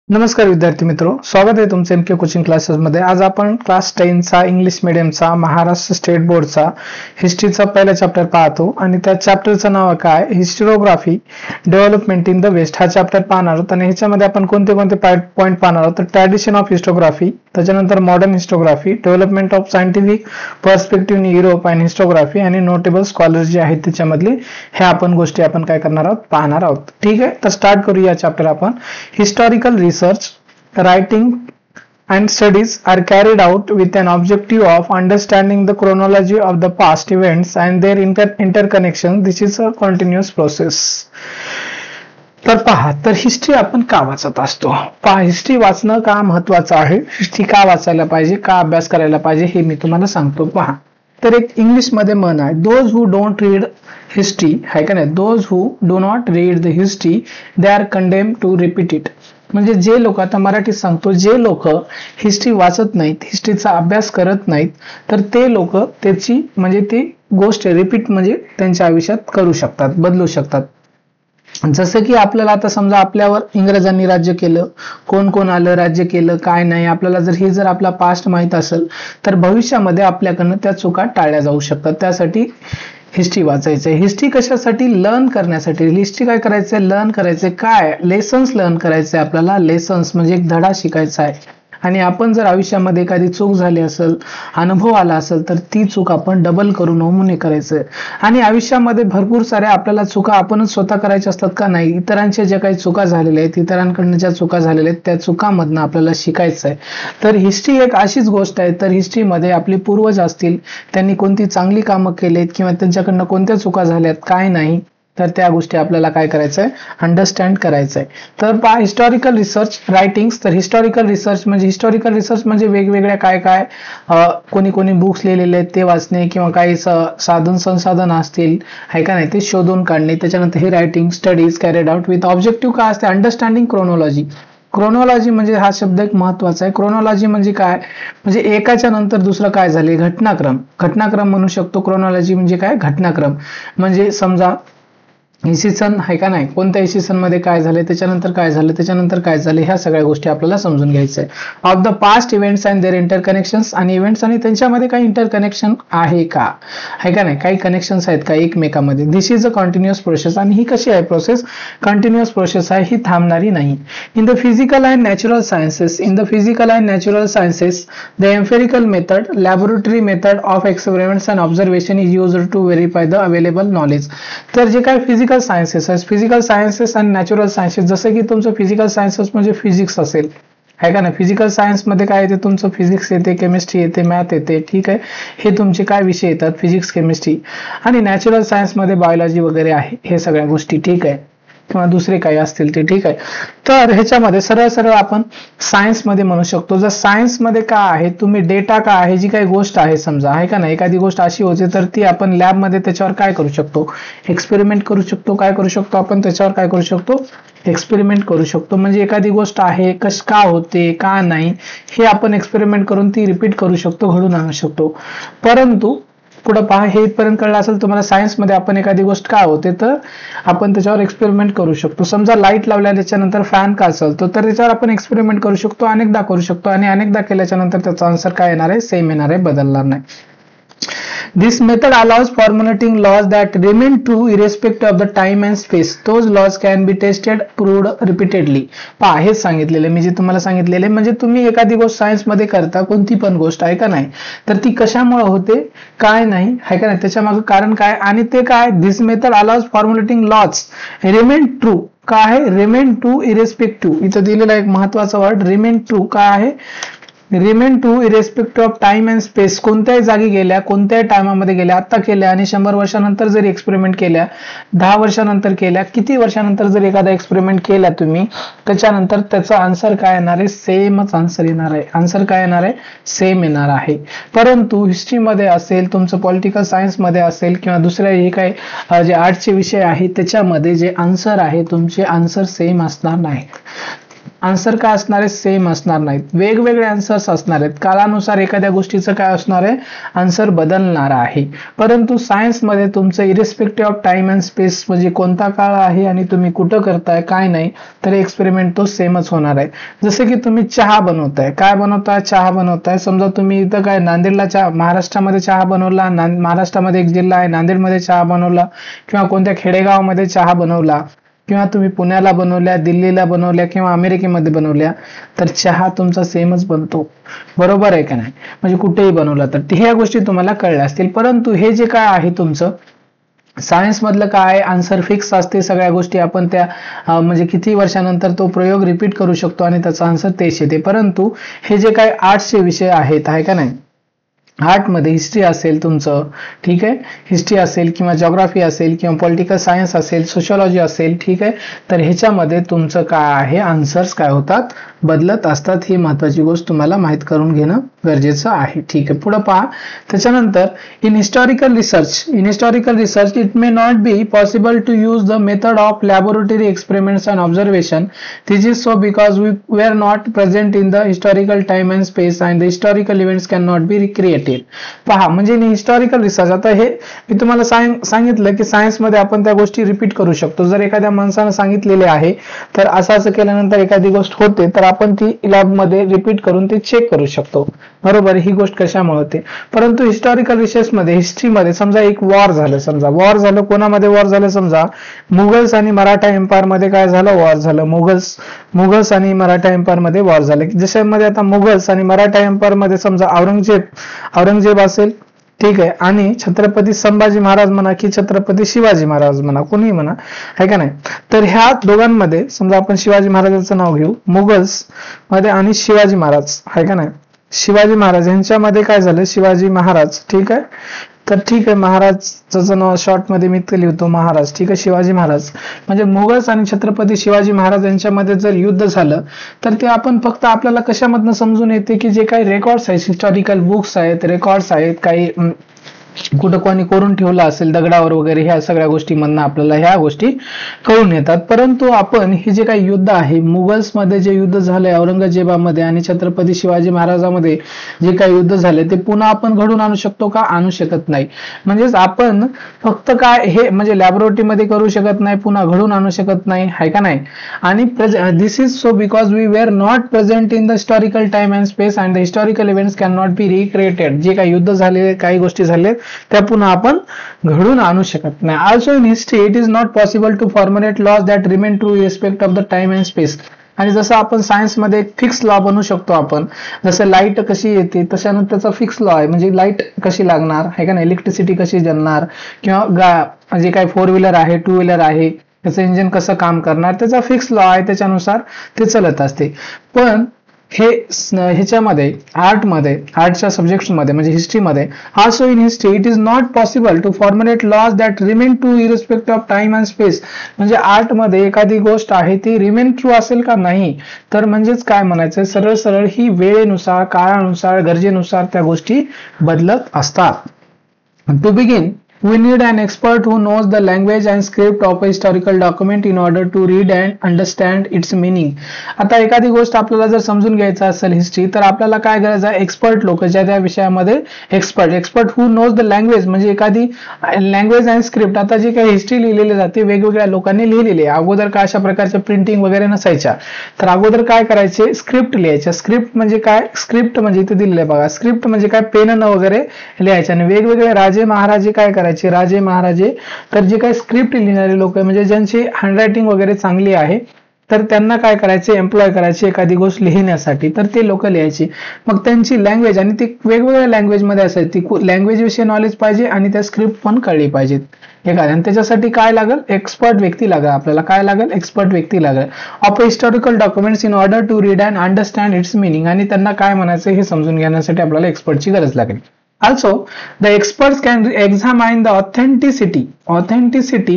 नमस्कार विद्यार्थी मित्रो, स्वागत आहे तुमचं एमके कोचिंग क्लासेस मध्ये। आज आपण क्लास 10 चा इंग्लिश मीडियमचा महाराष्ट्र स्टेट बोर्डचा हिस्ट्रीचा पहिला चॅप्टर पाहतो आणि त्या चॅप्टरचं नाव काय, historiography development in the west हा चॅप्टर पाहणार आहोत। आणि ह्याच्यामध्ये आपण कोणते कोणते पॉइंट पाहणार आहोत तर ट्रॅडिशन ऑफ हिस्टोग्राफी, त्याच्यानंतर modern historiography, development of scientific perspective in Europe आणि हिस्टोग्राफी आणि नोटेबल स्कॉलर्स जे आहेत त्याच्यामधले ह्या गोष्टी आपण काय करणार आहोत, पाहणार आहोत। ठीक आहे, तर स्टार्ट करूया चॅप्टर आपण। Historical research, writing and studies are carried out with an objective of understanding the chronology of the past events and their interconnection. This is a continuous process. तर पहा, तर हिस्ट्री आपण का वाचत असतो? पहा, हिस्ट्री वाचणं का महत्वाचं आहे, हिस्ट्री का वाचायला पाहिजे, का अभ्यास करायला पाहिजे हे मी तुम्हाला सांगतो। पहा, तर एक इंग्लिश मध्ये म्हण आहे, those who don't read history, आहे का नाही, those who do not read the history they are condemn to repeat it. म्हणजे जे लोक, आता मराठीत सांगतो, जे लोक हिस्ट्री वाचत नाहीत, हिस्ट्रीचा अभ्यास करत नाहीत, तर ते लोक त्याची म्हणजे ती गोष्ट रिपीट म्हणजे त्यांच्या आयुष्यात करू शकतात, बदलू शकतात। जसं की आपल्याला आता समजा आपल्यावर इंग्रजांनी राज्य केलं, कोण कोण आलं, राज्य केलं, काय नाही, आपल्याला जर आपला पास्ट माहित असेल तर भविष्यामध्ये आपल्याकडनं त्या चुका टाळल्या जाऊ शकतात। त्यासाठी हिस्ट्री वाचायचं आहे। हिस्ट्री कशासाठी? लर्न करण्यासाठी। हिस्ट्री काय करायचंय? लर्न करायचंय। काय? लेसन्स लर्न करायचंय आपल्याला। लेसन्स म्हणजे एक धडा शिकायचा आहे। आणि आपण जर आयुष्यामध्ये एखादी चूक झाली असेल, अनुभव आला असेल, तर ती चूक आपण डबल करून नमुने करायचंय। आणि आयुष्यामध्ये भरपूर साऱ्या आपल्याला चुका आपणच स्वतः करायच्या असतात का? नाही, इतरांच्या ज्या काही चुका झालेल्या आहेत, इतरांकडनं ज्या चुका झालेल्या आहेत त्या चुकांमधनं आपल्याला शिकायचं आहे। तर हिस्ट्री एक अशीच गोष्ट आहे, तर हिस्ट्रीमध्ये आपले पूर्वज असतील, त्यांनी कोणती चांगली कामं केलीत किंवा त्यांच्याकडनं कोणत्या चुका झाल्यात, काय नाही, तर त्या गोष्टी आपल्याला काय करायचंय, अंडरस्टँड करायचंय। तर पहा, हिस्टॉरिकल रिसर्च रायटिंग्स, तर हिस्टॉरिकल रिसर्च म्हणजे वेगवेगळ्या काय काय कोणी कोणी बुक्स लिहिलेले आहेत ते वाचणे किंवा काही साधन संसाधन असतील, आहे का नाही, ते शोधून काढणे। त्याच्यानंतर हे writing studies carried out with objective काय असते, अंडरस्टँडिंग क्रोनॉलॉजी। क्रोनॉलॉजी म्हणजे हा शब्द एक महत्वाचा आहे। क्रोनॉलॉजी म्हणजे काय, म्हणजे एकाच्या नंतर दुसरं काय झाले, घटनाक्रम म्हणू शकतो। क्रोनॉलॉजी म्हणजे काय, घटनाक्रम। म्हणजे समजा इसवी सन, आहे का नाही, कोणत्या इसवी सन मध्ये काय झाले, त्याच्यानंतर काय झालं, त्याच्यानंतर काय झाले, ह्या सगळ्या गोष्टी आपल्याला समजून घ्यायचं आहे। Of the past events and their interconnections, आणि इव्हेंट्स आणि त्यांच्यामध्ये काही इंटरकनेक्शन आहे का, आहे का नाही, काही कनेक्शन्स आहेत का एकमेकांमध्ये। दिस इज अ कंटिन्युअस प्रोसेस, आणि ही कशी आहे प्रोसेस, कंटिन्युअस प्रोसेस आहे, ही थांबणारी नाही। In the physical and natural sciences the empirical method, laboratory method of experiments and observation is used to verify the available knowledge. तर जे काय फिजिकल सायन्सेस आणि नॅचरल सायन्सेस, जसं की तुमचं फिजिकल सायन्सेस म्हणजे फिजिक्स असेल, आहे का नाही, फिजिकल सायन्स मध्ये काय येते, तुमचं फिजिक्स येते, केमिस्ट्री येते, मॅथ येते, ठीक आहे, हे तुमचे काय विषय येतात, फिजिक्स, केमिस्ट्री। आणि नॅचरल सायन्स मध्ये बायोलॉजी वगैरे आहे, हे सगळ्या गोष्टी, ठीक आहे, किंवा दुसरे काही असतील ते, ठीक आहे। तर ह्याच्यामध्ये सरळ आपण सायन्स मध्ये म्हणू शकतो। जर सायन्स मध्ये काय आहे, तुम्ही डेटा काय आहे, जी काही गोष्ट आहे समजा, आहे का नाही, एखादी गोष्ट अशी होते तर ती आपण लॅब मध्ये त्याच्यावर काय करू शकतो, एक्सपेरिमेंट करू शकतो। काय करू शकतो आपण त्याच्यावर, काय करू शकतो, एक्सपेरिमेंट करू शकतो। म्हणजे एखादी गोष्ट आहे, का होते, का नाही, हे आपण एक्सपेरिमेंट करून ती रिपीट करू शकतो, घडून आणू शकतो। परंतु पुढे पहा, हे इथपर्यंत कळलं असेल तुम्हाला, सायन्स मध्ये आपण एखादी गोष्ट काय होते तर आपण त्याच्यावर एक्सपेरिमेंट करू शकतो। समजा लाईट लावल्या त्याच्यानंतर फॅन का चालतो, तर त्याच्यावर आपण एक्सपेरिमेंट करू शकतो, अनेकदा करू शकतो, आणि अनेकदा केल्याच्या नंतर त्याचा आन्सर काय येणार आहे, सेम येणार आहे, बदलणार नाही। This method allows formulating laws that remain true irrespective of the time and space. Those laws can be tested, proved repeatedly. पहा, हेच सांगितलेले मी, जे तुम्हाला सांगितलेले, म्हणजे तुम्ही एखादी गोष्ट सायन्स मध्ये करता, कोणती पण गोष्ट, आहे का नाही, तर ती कशामुळे होते, काय नाही, आहे का नाही, त्याच्या मागे कारण काय, आणि ते काय, this method allows formulating laws remain true, काय आहे, रिमेन ट्रू इरेस्पेक्टिव्ह, इथं दिलेला एक महत्वाचा वर्ड, रिमेन ट्रू, काय आहे, remain true irrespective of time and space, कोणत्याही जागी गेल्या, कोणत्याही टायमामध्ये गेल्या, आता केल्या आणि 100 वर्षानंतर जर एक्सपेरिमेंट केल्या, 10 वर्षानंतर केल्या, किती वर्षानंतर जर एखादा एक्सपेरिमेंट केला तुम्ही, त्याच्यानंतर त्याचा आन्सर काय येणार आहे, सेमच आन्सर येणार आहे। आन्सर काय येणार आहे, सेम येणार आहे। परंतु हिस्ट्रीमध्ये असेल, तुमचं पॉलिटिकल सायन्स मध्ये असेल, किंवा दुसऱ्या हे काही जे आर्ट्सचे विषय आहेत त्याच्यामध्ये जे आन्सर आहे, तुमचे आन्सर सेम असणार नाहीत। आन्सर काय असणार आहे, सेम असणार नाहीत, वेगवेगळे आन्सर्स असणार आहेत. काळानुसार एखाद्या गोष्टीचं काय असणार आहे, आन्सर बदलणार आहे. परंतु सायन्समध्ये तुमचं irrespective of time and space, म्हणजे कोणता काळ आहे आणि तुम्ही कुठं करताय काय नाही, तर एक्सपेरिमेंट तो सेमच होणार आहे. जसे की तुम्ही चहा बनवताय, काय बनवताय, चहा बनवताय. समजा तुम्ही इथं काय नांदेडला चहा, महाराष्ट्रामध्ये चहा बनवला, महाराष्ट्रामध्ये एक जिल्हा आहे नांदेडमध्ये चहा बनवला, किंवा कोणत्या खेडेगावामध्ये चहा बनवला, किंवा तुम्ही पुण्याला बनवल्या, दिल्लीला बनवल्या, किंवा अमेरिकेमध्ये बनवल्या, तर चहा तुमचा सेमच बनतो. बरोबर आहे का नाही, म्हणजे कुठेही बनवला तर ह्या गोष्टी तुम्हाला कळल्या असतील. परंतु हे जे काय आहे तुमचं सायन्स मधलं काय, आन्सर फिक्स असते. सगळ्या गोष्टी आपण त्या म्हणजे किती वर्षानंतर तो प्रयोग रिपीट करू शकतो आणि त्याचा आन्सर तेच येते. परंतु हे जे काय आर्ट्सचे विषय आहेत आहे का नाही, आर्टमध्ये हिस्ट्री असेल तुमचं, ठीक आहे, हिस्ट्री असेल किंवा जॉग्राफी असेल किंवा पॉलिटिकल सायन्स असेल, सोशॉलॉजी असेल, ठीक आहे, तर ह्याच्यामध्ये तुमचं काय आहे, आन्सर्स काय होतात, बदलत असतात. ही महत्वाची गोष्ट तुम्हाला माहित करून घेणं गरजेचं आहे. ठीक आहे, पुढे पहा. त्याच्यानंतर in historical research it may not be possible to use the method of laboratory experiments and observation. This is so because we are not present in the historical time and space and the historical events can not be recreated. पहा, म्हणजे historical research, आता हे मी तुम्हाला सांगितलं की सायन्समध्ये आपण त्या गोष्टी रिपीट करू शकतो. जर एखाद्या माणसानं सांगितलेले आहे तर असं केल्यानंतर एखादी गोष्ट होते तर आपण ती लॅबमध्ये रिपीट करून ते चेक करू शकतो. बरोबर, ही गोष्ट कशामुळे होते. परंतु हिस्टॉरिकल रिसर्चमध्ये, हिस्ट्रीमध्ये समजा एक वॉर झालं, समजा वॉर झालं, कोणामध्ये वॉर झालं, समजा मुघल्स आणि मराठा एम्पायर मध्ये काय झालं, वॉर झालं. मुघल्स आणि मराठा एम्पायर मध्ये वॉर झाले. जशामध्ये आता मुघल्स आणि मराठा एम्पायर मध्ये समजा औरंगजेब असेल, ठीक आहे, आणि छत्रपती संभाजी महाराज म्हणा की छत्रपती शिवाजी महाराज म्हणा, कोणीही म्हणा, आहे का नाही. तर ह्या दोघांमध्ये समजा आपण शिवाजी महाराजांचं नाव घेऊ, मुघल्स मध्ये आणि शिवाजी महाराज, आहे का नाही, शिवाजी महाराज यांच्यामध्ये काय झालं, शिवाजी महाराज, ठीक आहे, तर ठीक आहे, महाराजचं नाव शॉर्ट मध्ये मी लिहितो महाराज, ठीक आहे, शिवाजी महाराज. म्हणजे मुघल्स आणि छत्रपती शिवाजी महाराज यांच्यामध्ये जर युद्ध झालं तर ते आपण फक्त आपल्याला कशामधनं समजून येते की जे काही रेकॉर्ड्स आहेत, हिस्टॉरिकल बुक्स आहेत, रेकॉर्ड्स आहेत, काही कुठं कोणी करून ठेवलं असेल दगडावर वगैरे, ह्या सगळ्या गोष्टीमधनं आपल्याला ह्या गोष्टी कळून येतात. परंतु आपण हे जे काही युद्ध आहे, मुघल्स मध्ये जे युद्ध झालंय औरंगजेबामध्ये आणि छत्रपती शिवाजी महाराजांमध्ये जे काही युद्ध झाले ते पुन्हा आपण घडून आणू शकतो का, आणू शकत नाही. म्हणजेच आपण फक्त काय हे म्हणजे लॅबोरेटरीमध्ये करू शकत नाही, पुन्हा घडून आणू शकत नाही, आहे का नाही. आणि this is so because we were not present in the historical time and space and the historical events can not be recreated. जे काही युद्ध झाले, काही गोष्टी झाले त्या पुन्हा आपण घडून आणू शकत नाही. Also in history it is not possible to formulate laws that remain true respect of the time and space. आणि जसं आपण सायन्समध्ये एक फिक्स लॉ बनवू शकतो आपण, जसं लाईट कशी येते तशानं त्याचा फिक्स लॉ आहे, म्हणजे लाईट कशी लागणार, आहे का नाही, इलेक्ट्रिसिटी कशी जळणार, किंवा जे काही 4 व्हीलर आहे, 2 व्हीलर आहे, त्याचं इंजिन कसं काम करणार, त्याचा फिक्स लॉ आहे, त्याच्यानुसार ते चालत असते. पण हे ह्याच्यामध्ये आर्टच्या सब्जेक्टमध्ये म्हणजे हिस्ट्रीमध्ये, also in history it is not possible to formulate laws that remain true irrespective of time and space. म्हणजे आर्टमध्ये एखादी गोष्ट आहे ती रिमेन ट्रू असेल का नाही, तर म्हणजेच काय म्हणायचं, सरळ सरळ ही वेळेनुसार, काळानुसार, गरजेनुसार त्या गोष्टी बदलत असतात. To begin we need an expert who knows the language and script of a historical document in order to read and understand its meaning. आता एखादी गोष्ट आपल्याला जर समजून घ्यायचं असेल हिस्ट्री, तर आपल्याला काय गरज आहे, एक्सपर्ट लोक, ज्या त्या विषयामध्ये expert who knows the language, म्हणजे एखादी लँग्वेज अँड स्क्रिप्ट. आता जी काही हिस्ट्री लिहिलेली जाते वेगवेगळ्या लोकांनी लिहिलेली आहे. अगोदर काय अशा प्रकारच्या प्रिंटिंग वगैरे नसायच्या, तर अगोदर काय करायचे, स्क्रिप्ट लिहायच्या. स्क्रिप्ट म्हणजे काय, स्क्रिप्ट म्हणजे इथे दिलेलं आहे बघा, स्क्रिप्ट म्हणजे काय, पेननं वगैरे लिहायचे. आणि वेगवेगळे राजे महाराजे काय करायचे, राजे महाराजे, तर जे काही स्क्रिप्ट लिहिणारे लोक आहे, म्हणजे ज्यांची हँडरायटिंग वगैरे चांगली आहे, तर त्यांना काय करायचे, एम्प्लॉय करायचे एखादी गोष्ट लिहिण्यासाठी, तर ते लोक लिहायची. मग त्यांची लँग्वेज, आणि ती वेगवेगळ्या लँग्वेजमध्ये असायची, ती लँग्वेज विषयी नॉलेज पाहिजे आणि त्या स्क्रिप्ट पण कळली पाहिजेत एखाद्या. आणि त्याच्यासाठी काय लागेल, एक्सपर्ट व्यक्ती लागेल. आपल्याला काय लागेल, एक्सपर्ट व्यक्ती लागेल of historical documents in order to read and understand its meaning. आणि त्यांना काय म्हणायचं हे समजून घेण्यासाठी आपल्याला एक्सपर्टची गरज लागेल. Also, the experts can examine the authenticity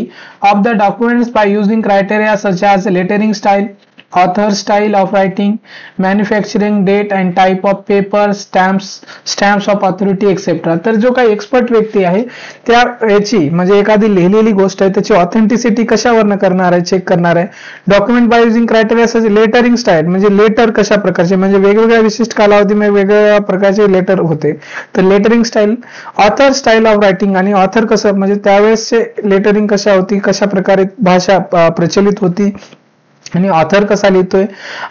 of the documents by using criteria such as lettering style, author style of writing, manufacturing date and type of paper, stamps of authority etc. तर जो काही expert व्यक्ती आहे त्या याची म्हणजे एखादी लिहिलेली गोष्ट आहे त्याची ऑथेंटिसिटी कशावरनं करणार आहे, चेक करणार आहे. Document by using criteria lettering style म्हणजे लेटर कशा प्रकारचे म्हणजे वेगवेगळ्या विशिष्ट कालावधीमध्ये वेगवेगळ्या प्रकारचे लेटर होते तर lettering style. Author style of writing आणि ऑथर कसं म्हणजे त्यावेळेसचे लेटरिंग कशा होती, कशा प्रकारे भाषा प्रचलित होती आणि ऑथर कसा लिहितोय.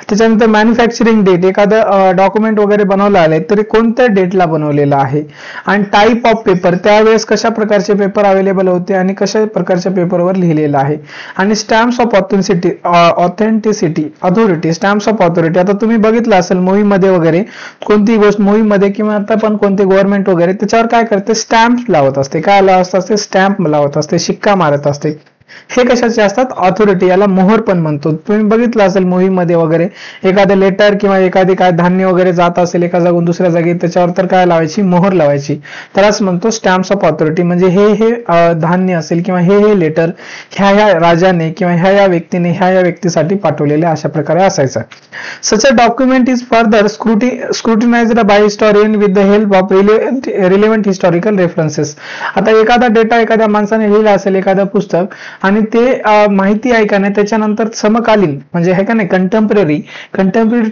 त्याच्यानंतर मॅन्युफॅक्चरिंग डेट, एखादं डॉक्युमेंट वगैरे बनवलं आलंय तरी कोणत्या डेटला बनवलेलं आहे. आणि टाईप ऑफ पेपर, त्यावेळेस कशा प्रकारचे पेपर अवेलेबल होते आणि कशा प्रकारच्या पेपरवर लिहिलेलं आहे. आणि stamps of authenticity authority, stamps of authority. आता तुम्ही बघितलं असेल मूवीमध्ये वगैरे कोणती गोष्ट मूवीमध्ये किंवा आता पण कोणती गव्हर्नमेंट वगैरे त्याच्यावर काय करते, स्टॅम्प लावत असते. काय लावत असते, स्टॅम्प लावत असते, शिक्का मारत असते. हे कशाचे असतात, ऑथॉरिटी, याला मोहर पण म्हणतो. तुम्ही बघितलं असेल मूवीमध्ये वगैरे एखादं लेटर किंवा एखादी काय धान्य वगैरे जात असेल एका जागून दुसऱ्या जागी त्याच्यावर तर काय लावायची, मोहर लावायची. त्यालाच म्हणतो स्टॅम्प्स ऑफ ऑथॉरिटी. म्हणजे हे धान्य असेल किंवा हे लेटर ह्या राजाने किंवा ह्या व्यक्तीने ह्या व्यक्तीसाठी पाठवलेले अशा प्रकारे असायचं. Such a document is further scrutinized by historian with the help of relevant historical references. आता एखादा डेटा एखाद्या माणसाने लिहिला असेल एखादं पुस्तक आणि ते माहिती आहे का नाही त्याच्यानंतर समकालीन म्हणजे आहे का नाही कंटेम्पररी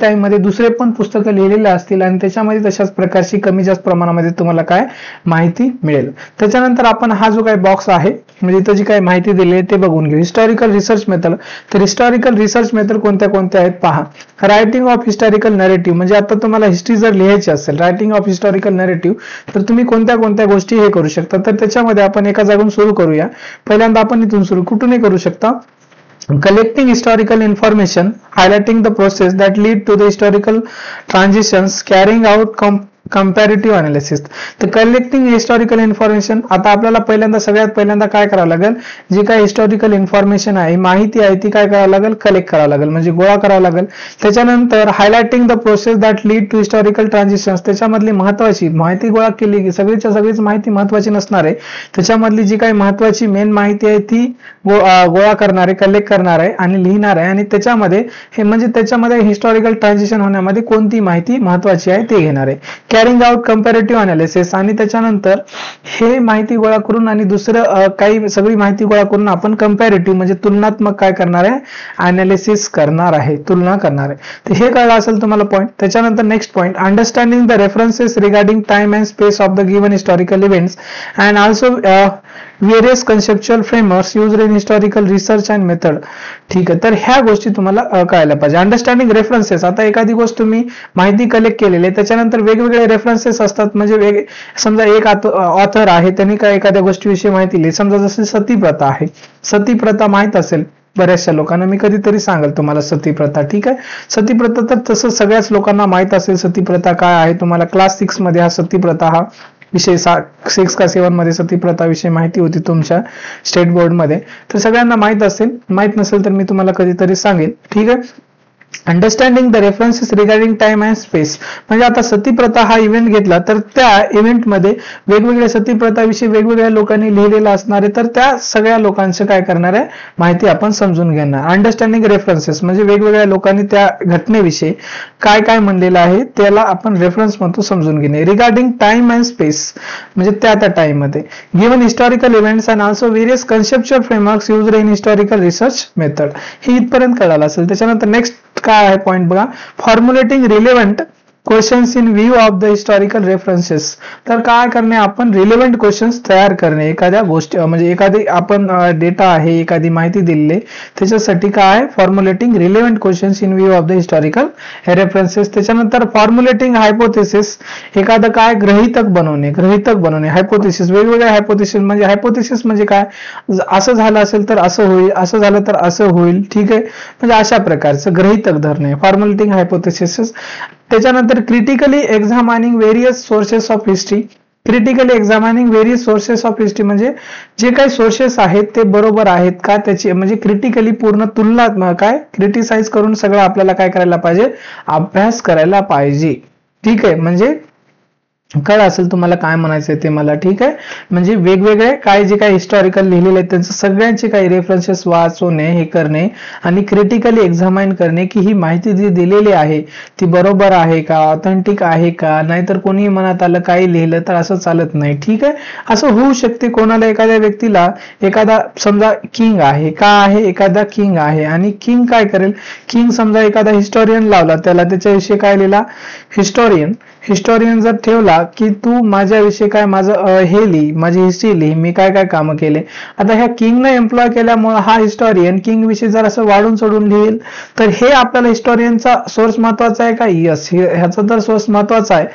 टाइम मध्ये दुसरे पण पुस्तकं लिहिलेले असतील आणि त्याच्यामध्ये तशाच प्रकारची कमी जास्त प्रमाणामध्ये तुम्हाला काय माहिती मिळेल. त्याच्यानंतर आपण हा जो काही बॉक्स आहे म्हणजे इथं जी काही माहिती दिली आहे ते बघून घेऊ. हिस्टॉरिकल रिसर्च मेथड, तर हिस्टॉरिकल रिसर्च मेथड कोणत्या कोणत्या आहेत पहा. रायटिंग ऑफ हिस्टॉरिकल नरेटिव्ह, म्हणजे आता तुम्हाला हिस्ट्री जर लिहायची असेल रायटिंग ऑफ हिस्टॉरिकल नरेटिव्ह तर तुम्ही कोणत्या कोणत्या गोष्टी हे करू शकता. तर त्याच्यामध्ये आपण एका जागून सुरू करूया. पहिल्यांदा आपण इथून सुरू कुठूनही करू शकता. collecting historical information, highlighting the process that lead to the historical transitions, carrying out comparative analysis. तर कलेक्टिंग हिस्टॉरिकल इन्फॉर्मेशन, आता आपल्याला सगळ्यात पहिल्यांदा काय करावं लागेल, जी काय हिस्टॉरिकल इन्फॉर्मेशन आहे माहिती आहे ती काय करावं लागेल, कलेक्ट करावं लागेल म्हणजे गोळा करावं लागेल. त्याच्यानंतर highlighting the process that lead to historical transitions, त्याच्यामधली महत्वाची माहिती गोळा केली की सगळीच माहिती महत्वाची नसणार आहे, त्याच्यामधली जी काही महत्वाची मेन माहिती आहे ती गोळा करणार आहे, कलेक्ट करणार आहे आणि लिहिणार आहे. आणि त्याच्यामध्ये त्याच्यामध्ये हिस्टॉरिकल ट्रान्झिशन होण्यामध्ये कोणती माहिती महत्वाची आहे ते घेणार आहे. कॅरिंग आउट कंपॅरेटिव्ह अनालिसिस, आणि त्याच्यानंतर हे माहिती गोळा करून आणि दुसरं काही सगळी माहिती गोळा करून आपण कंपॅरेटिव्ह म्हणजे तुलनात्मक काय करणार आहे, अनालिसिस करणार आहे, तुलना करणार आहे. तर हे कळलं असेल तुम्हाला पॉईंट. त्याच्यानंतर next point, understanding the references regarding time and space of the given historical events and also various conceptual frameworks used in historical research and method. ठीक आहे, तर ह्या गोष्टी तुम्हाला कळायला पाहिजे. अंडरस्टँडिंग रेफरन्सेस, आता एखादी गोष्ट तुम्ही माहिती कलेक्ट केलेली आहे त्याच्यानंतर वेगवेगळे रेफरन्सेस असतात. म्हणजे समजा एक ऑथर आहे त्यांनी काय एखाद्या गोष्टीविषयी माहिती लिहिली, समजा जशी सती प्रथा आहे, सती प्रथा माहित असेल बऱ्याचशा लोकांना, मी कधीतरी सांगेल तुम्हाला सती प्रथा. ठीक आहे, सती प्रथा तर तसं सगळ्याच लोकांना माहित असेल सती प्रथा काय आहे. तुम्हाला क्लास 6 मध्ये हा सती प्रथा हा विषय 6 का 7 मध्ये सती प्रथा विषयी माहिती होती तुमच्या स्टेट बोर्ड मध्ये, तर सगळ्यांना माहित असेल. माहित नसेल तर मी तुम्हाला कधीतरी सांगेल. ठीक आहे, understanding the references regarding time and space, म्हणजे आता सती प्रथा हा इव्हेंट घेतला तर त्या इव्हेंटमध्ये वेगवेगळ्या सती प्रथाविषयी वेगवेगळ्या लोकांनी लिहिलेलं असणार आहे, तर त्या सगळ्या लोकांचं काय करणार आहे माहिती आपण समजून घेणार. अंडरस्टँडिंग रेफरन्सेस म्हणजे वेगवेगळ्या लोकांनी त्या घटनेविषयी काय काय म्हणलेलं आहे त्याला आपण रेफरन्स म्हणतो, समजून घेणे. रिगार्डिंग टाइम अँड स्पेस म्हणजे त्या टाइम मध्ये given historical events and also various conceptual frameworks used in historical research method, हे इथपर्यंत कळालं असेल. त्याच्यानंतर नेक्स्ट काय आहे पॉइंट बघा, formulating relevant questions in view of the historical references. तर काय करणे आपण रिलेव्हंट क्वेश्चन्स तयार करणे एखाद्या गोष्टी म्हणजे एखादी आपण डेटा आहे एखादी माहिती दिलेली त्याच्यासाठी काय formulating relevant questions in view of the historical references. त्याच्यानंतर फॉर्म्युलेटिंग हायपोथेसिस, एखादं काय गृहीतक बनवणे हायपोथेसिस, वेगवेगळे हायपोथेसिस म्हणजे काय, असं झालं असेल तर असं होईल, असं झालं तर असं होईल. ठीक आहे, म्हणजे अशा प्रकारचं गृहीतक धरणे, फॉर्म्युलेटिंग हायपोथेसिस. त्याच्यानंतर critically examining various sources of history, म्हणजे जे काही सोर्सेस आहेत ते बरोबर आहेत का त्याची म्हणजे क्रिटिकली पूर्ण तुलना काय क्रिटिसाइज करून सगळं आपल्याला काय करायला पाहिजे, अभ्यास करायला पाहिजे. ठीक आहे, म्हणजे कळलं असेल तुम्हाला काय म्हणायचंय ते मला, ठीक आहे. म्हणजे वेगवेगळे काय जे काही हिस्टॉरिकल लिहिलेले आहेत त्यांचं सगळ्यांचे काही रेफरन्सेस वाचवणे, हे करणे आणि क्रिटिकली एक्झामाइन करणे की ही माहिती जी दिलेली आहे ती बरोबर आहे का, ऑथेंटिक आहे का, नाहीतर कोणी मनात आलं काही लिहिलं तर असं चालत नाही, ठीक आहे. असं होऊ शकते कोणाला, एखाद्या व्यक्तीला एखादा समजा किंग आहे, का आहे, एखादा किंग आहे आणि किंग काय करेल, किंग समजा एखादा हिस्टोरियन लावला, त्याला त्याच्याविषयी काय लिहिला, हिस्टोरियन जर ठेवला की तू माझ्याविषयी काय माझं हे लिही, माझी हिस्ट्री लिही, मी काय काय कामं केले. आता ह्या किंगने एम्प्लॉय केल्यामुळे हा हिस्टोरियन किंग विषयी जर असं वाढून सोडून लिहिल तर हे आपल्याला हिस्टोरियनचा सोर्स महत्वाचा आहे का, यस ह्याचा तर सोर्स महत्वाचा आहे.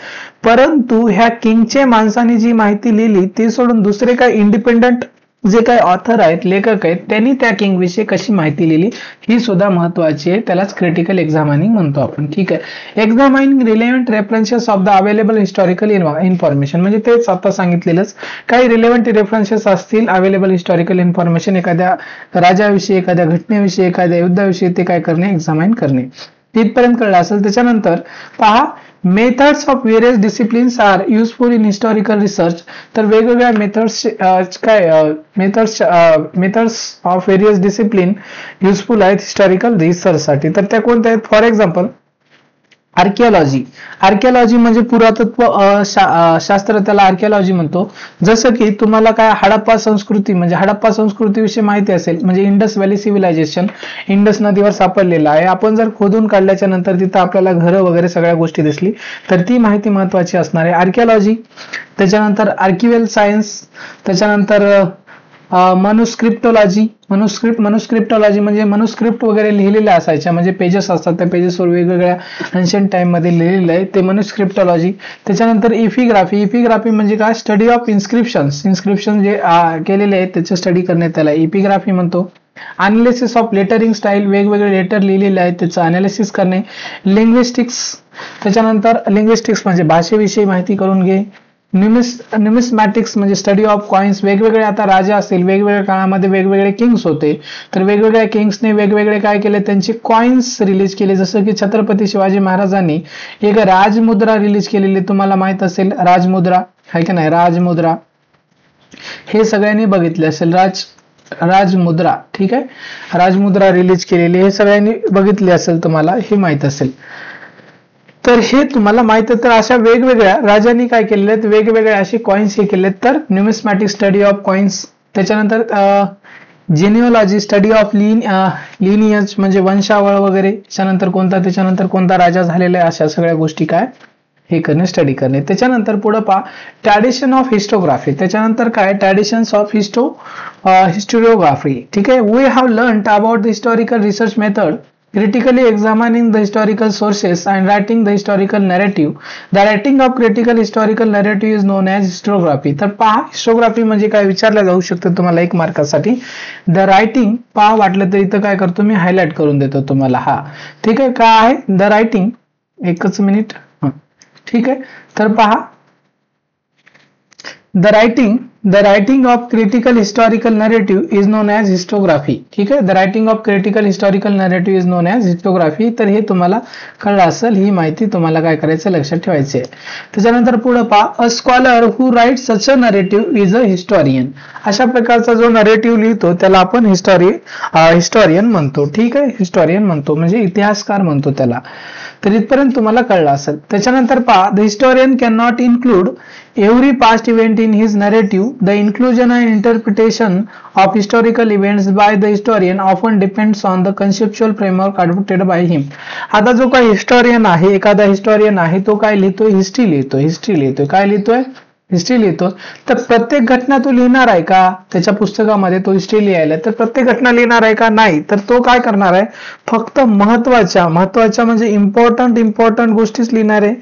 परंतु ह्या किंगचे माणसाने जी माहिती लिहिली ती सोडून दुसरे काय इंडिपेंडंट जे काही ऑथर आहेत, लेखक आहेत, त्यांनी त्या किंग विषयी कशी माहिती लिहिली ही सुद्धा महत्वाची आहे. त्यालाच क्रिटिकल एक्झामिनिंग म्हणतो आपण, ठीक आहे. Examining relevant references of the available historical information, म्हणजे तेच आता सांगितलेलंच, काही रिलेव्हंट रेफरन्सेस असतील अवेलेबल हिस्टॉरिकल इन्फॉर्मेशन एखाद्या राजाविषयी, एखाद्या घटनेविषयी, एखाद्या युद्धाविषयी ते काय करणे, एक्झामाइन करणे. तिथपर्यंत कळलं असेल. त्याच्यानंतर पहा, methods of various disciplines are useful in historical research. तर वेगवेगळ्या methods of various discipline useful आहेत हिस्टॉरिकल रिसर्च साठी. तर त्या कोणत्या आहेत, फॉर एक्झाम्पल आर्किओलॉजी म्हणजे पुरातत्व शास्त्र, त्याला आर्किओलॉजी म्हणतो. जसं की तुम्हाला काय हडप्पा संस्कृती, म्हणजे हडप्पा संस्कृतीविषयी माहिती असेल, म्हणजे इंडस व्हॅली सिव्हिलायझेशन इंडस नदीवर सापडलेलं आहे. आपण जर खोदून काढल्याच्या नंतर तिथं आपल्याला घरं वगैरे सगळ्या गोष्टी दिसली तर ती माहिती महत्वाची असणार आहे, आर्किओलॉजी. त्याच्यानंतर आर्किवल सायन्स, त्याच्यानंतर मनुस्क्रिप्टोलॉजी म्हणजे मनुस्क्रिप्ट वगैरे लिहिलेल्या असायच्या, म्हणजे पेजेस असतात, त्या पेजेसवर वेगवेगळ्या एन्शियंट टाइम मध्ये लिहिलेलं आहे, ते मनुस्क्रिप्टोलॉजी. त्याच्यानंतर इपिग्राफी म्हणजे काय, स्टडी ऑफ इन्स्क्रिप्शन जे केलेले आहेत त्याचे स्टडी करणे, त्याला इपिग्राफी म्हणतो. अनालिसिस ऑफ लेटरिंग स्टाईल, वेगवेगळे लेटर लिहिलेले आहेत त्याचं अनालिसिस करणे. त्याच्यानंतर लिंग्विस्टिक्स म्हणजे भाषेविषयी माहिती करून घे. न्यूमिस्मॅटिक्स म्हणजे स्टडी ऑफ कॉइन्स, वेगवेगळे आता राजा असतील, वेगवेगळ्या काळामध्ये वेगवेगळे किंग्स होते, तर वेगवेगळ्या किंग्सने वेगवेगळे काय केले, त्यांचे कॉइन्स रिलीज केले. जसं की छत्रपती शिवाजी महाराजांनी एक राजमुद्रा रिलीज केलेली, तुम्हाला माहित असेल राजमुद्रा आहे की नाही, राजमुद्रा हे सगळ्यांनी बघितले असेल, राजमुद्रा, ठीक आहे, राजमुद्रा रिलीज केलेली हे सगळ्यांनी बघितले असेल, तुम्हाला हे माहित असेल. तर हे तुम्हाला माहित आहे. तर अशा वेगवेगळ्या राजांनी काय केलेले आहेत, वेगवेगळे असे कॉइन्स हे केलेत, तर न्यूमिस्मॅटिक स्टडी ऑफ कॉइन्स. त्याच्यानंतर जेनिओलॉजी, स्टडी ऑफ लिनियज म्हणजे वंशावळ वगैरे, त्याच्यानंतर कोणता राजा झालेला आहे, अशा सगळ्या गोष्टी काय हे करणे, स्टडी करणे. त्याच्यानंतर पुढे पहा, ट्रॅडिशन ऑफ हिस्टोग्राफी. त्याच्यानंतर काय, ट्रॅडिशन्स ऑफ हिस्टोरिओग्राफी, ठीक आहे. We have learn about the historical research method, critically examining the historical sources and writing the historical narrative. The writing of critical historical narrative is known as historiography. तर पहा, historiography म्हणजे काय विचारलं जाऊ शकतं तुम्हाला 1 मार्कासाठी. द रायटिंग पहा, वाटलं तर इथं काय करतो मी, हायलाइट करून देतो तुम्हाला, हा ठीक आहे. काय आहे द रायटिंग, एकच मिनिट, ठीक आहे. तर पहा, the writing of critical historical narrative is non as historiography, ठीक आहे. The writing of critical historical narrative is non as historiography. तर हे तुम्हाला कळलं असेल, ही माहिती तुम्हाला काय करायचं, लक्षात ठेवायची आहे. त्याच्यानंतर पुढे पहा, a scholar who write such a narrative is a historian. अशा प्रकारचा जो नरेटिव्ह लिहितो त्याला आपण हिस्टोरियन म्हणतो, ठीक आहे. हिस्टोरियन म्हणतो म्हणजे इतिहासकार म्हणतो त्याला. तर इथपर्यंत तुम्हाला कळलं असेल. त्याच्यानंतर पहा, the historian can not include every past event in his narrative. The inclusion and interpretation of historical events by the historian often depends on the conceptual framework adopted by him. आता जो काही हिस्टोरियन आहे, एखादा historian आहे, तो काय लिहितोय, history लिहितोय. काय लिहितोय, हिस्ट्री लिहितो. तर प्रत्येक घटना तो लिहिणार आहे का, त्याच्या पुस्तकामध्ये तो हिस्ट्री लिहायला, तर प्रत्येक घटना लिहिणार आहे का, नाही. तर तो काय करणार आहे, फक्त महत्वाच्या म्हणजे इम्पॉर्टंट गोष्टीच लिहिणार आहे,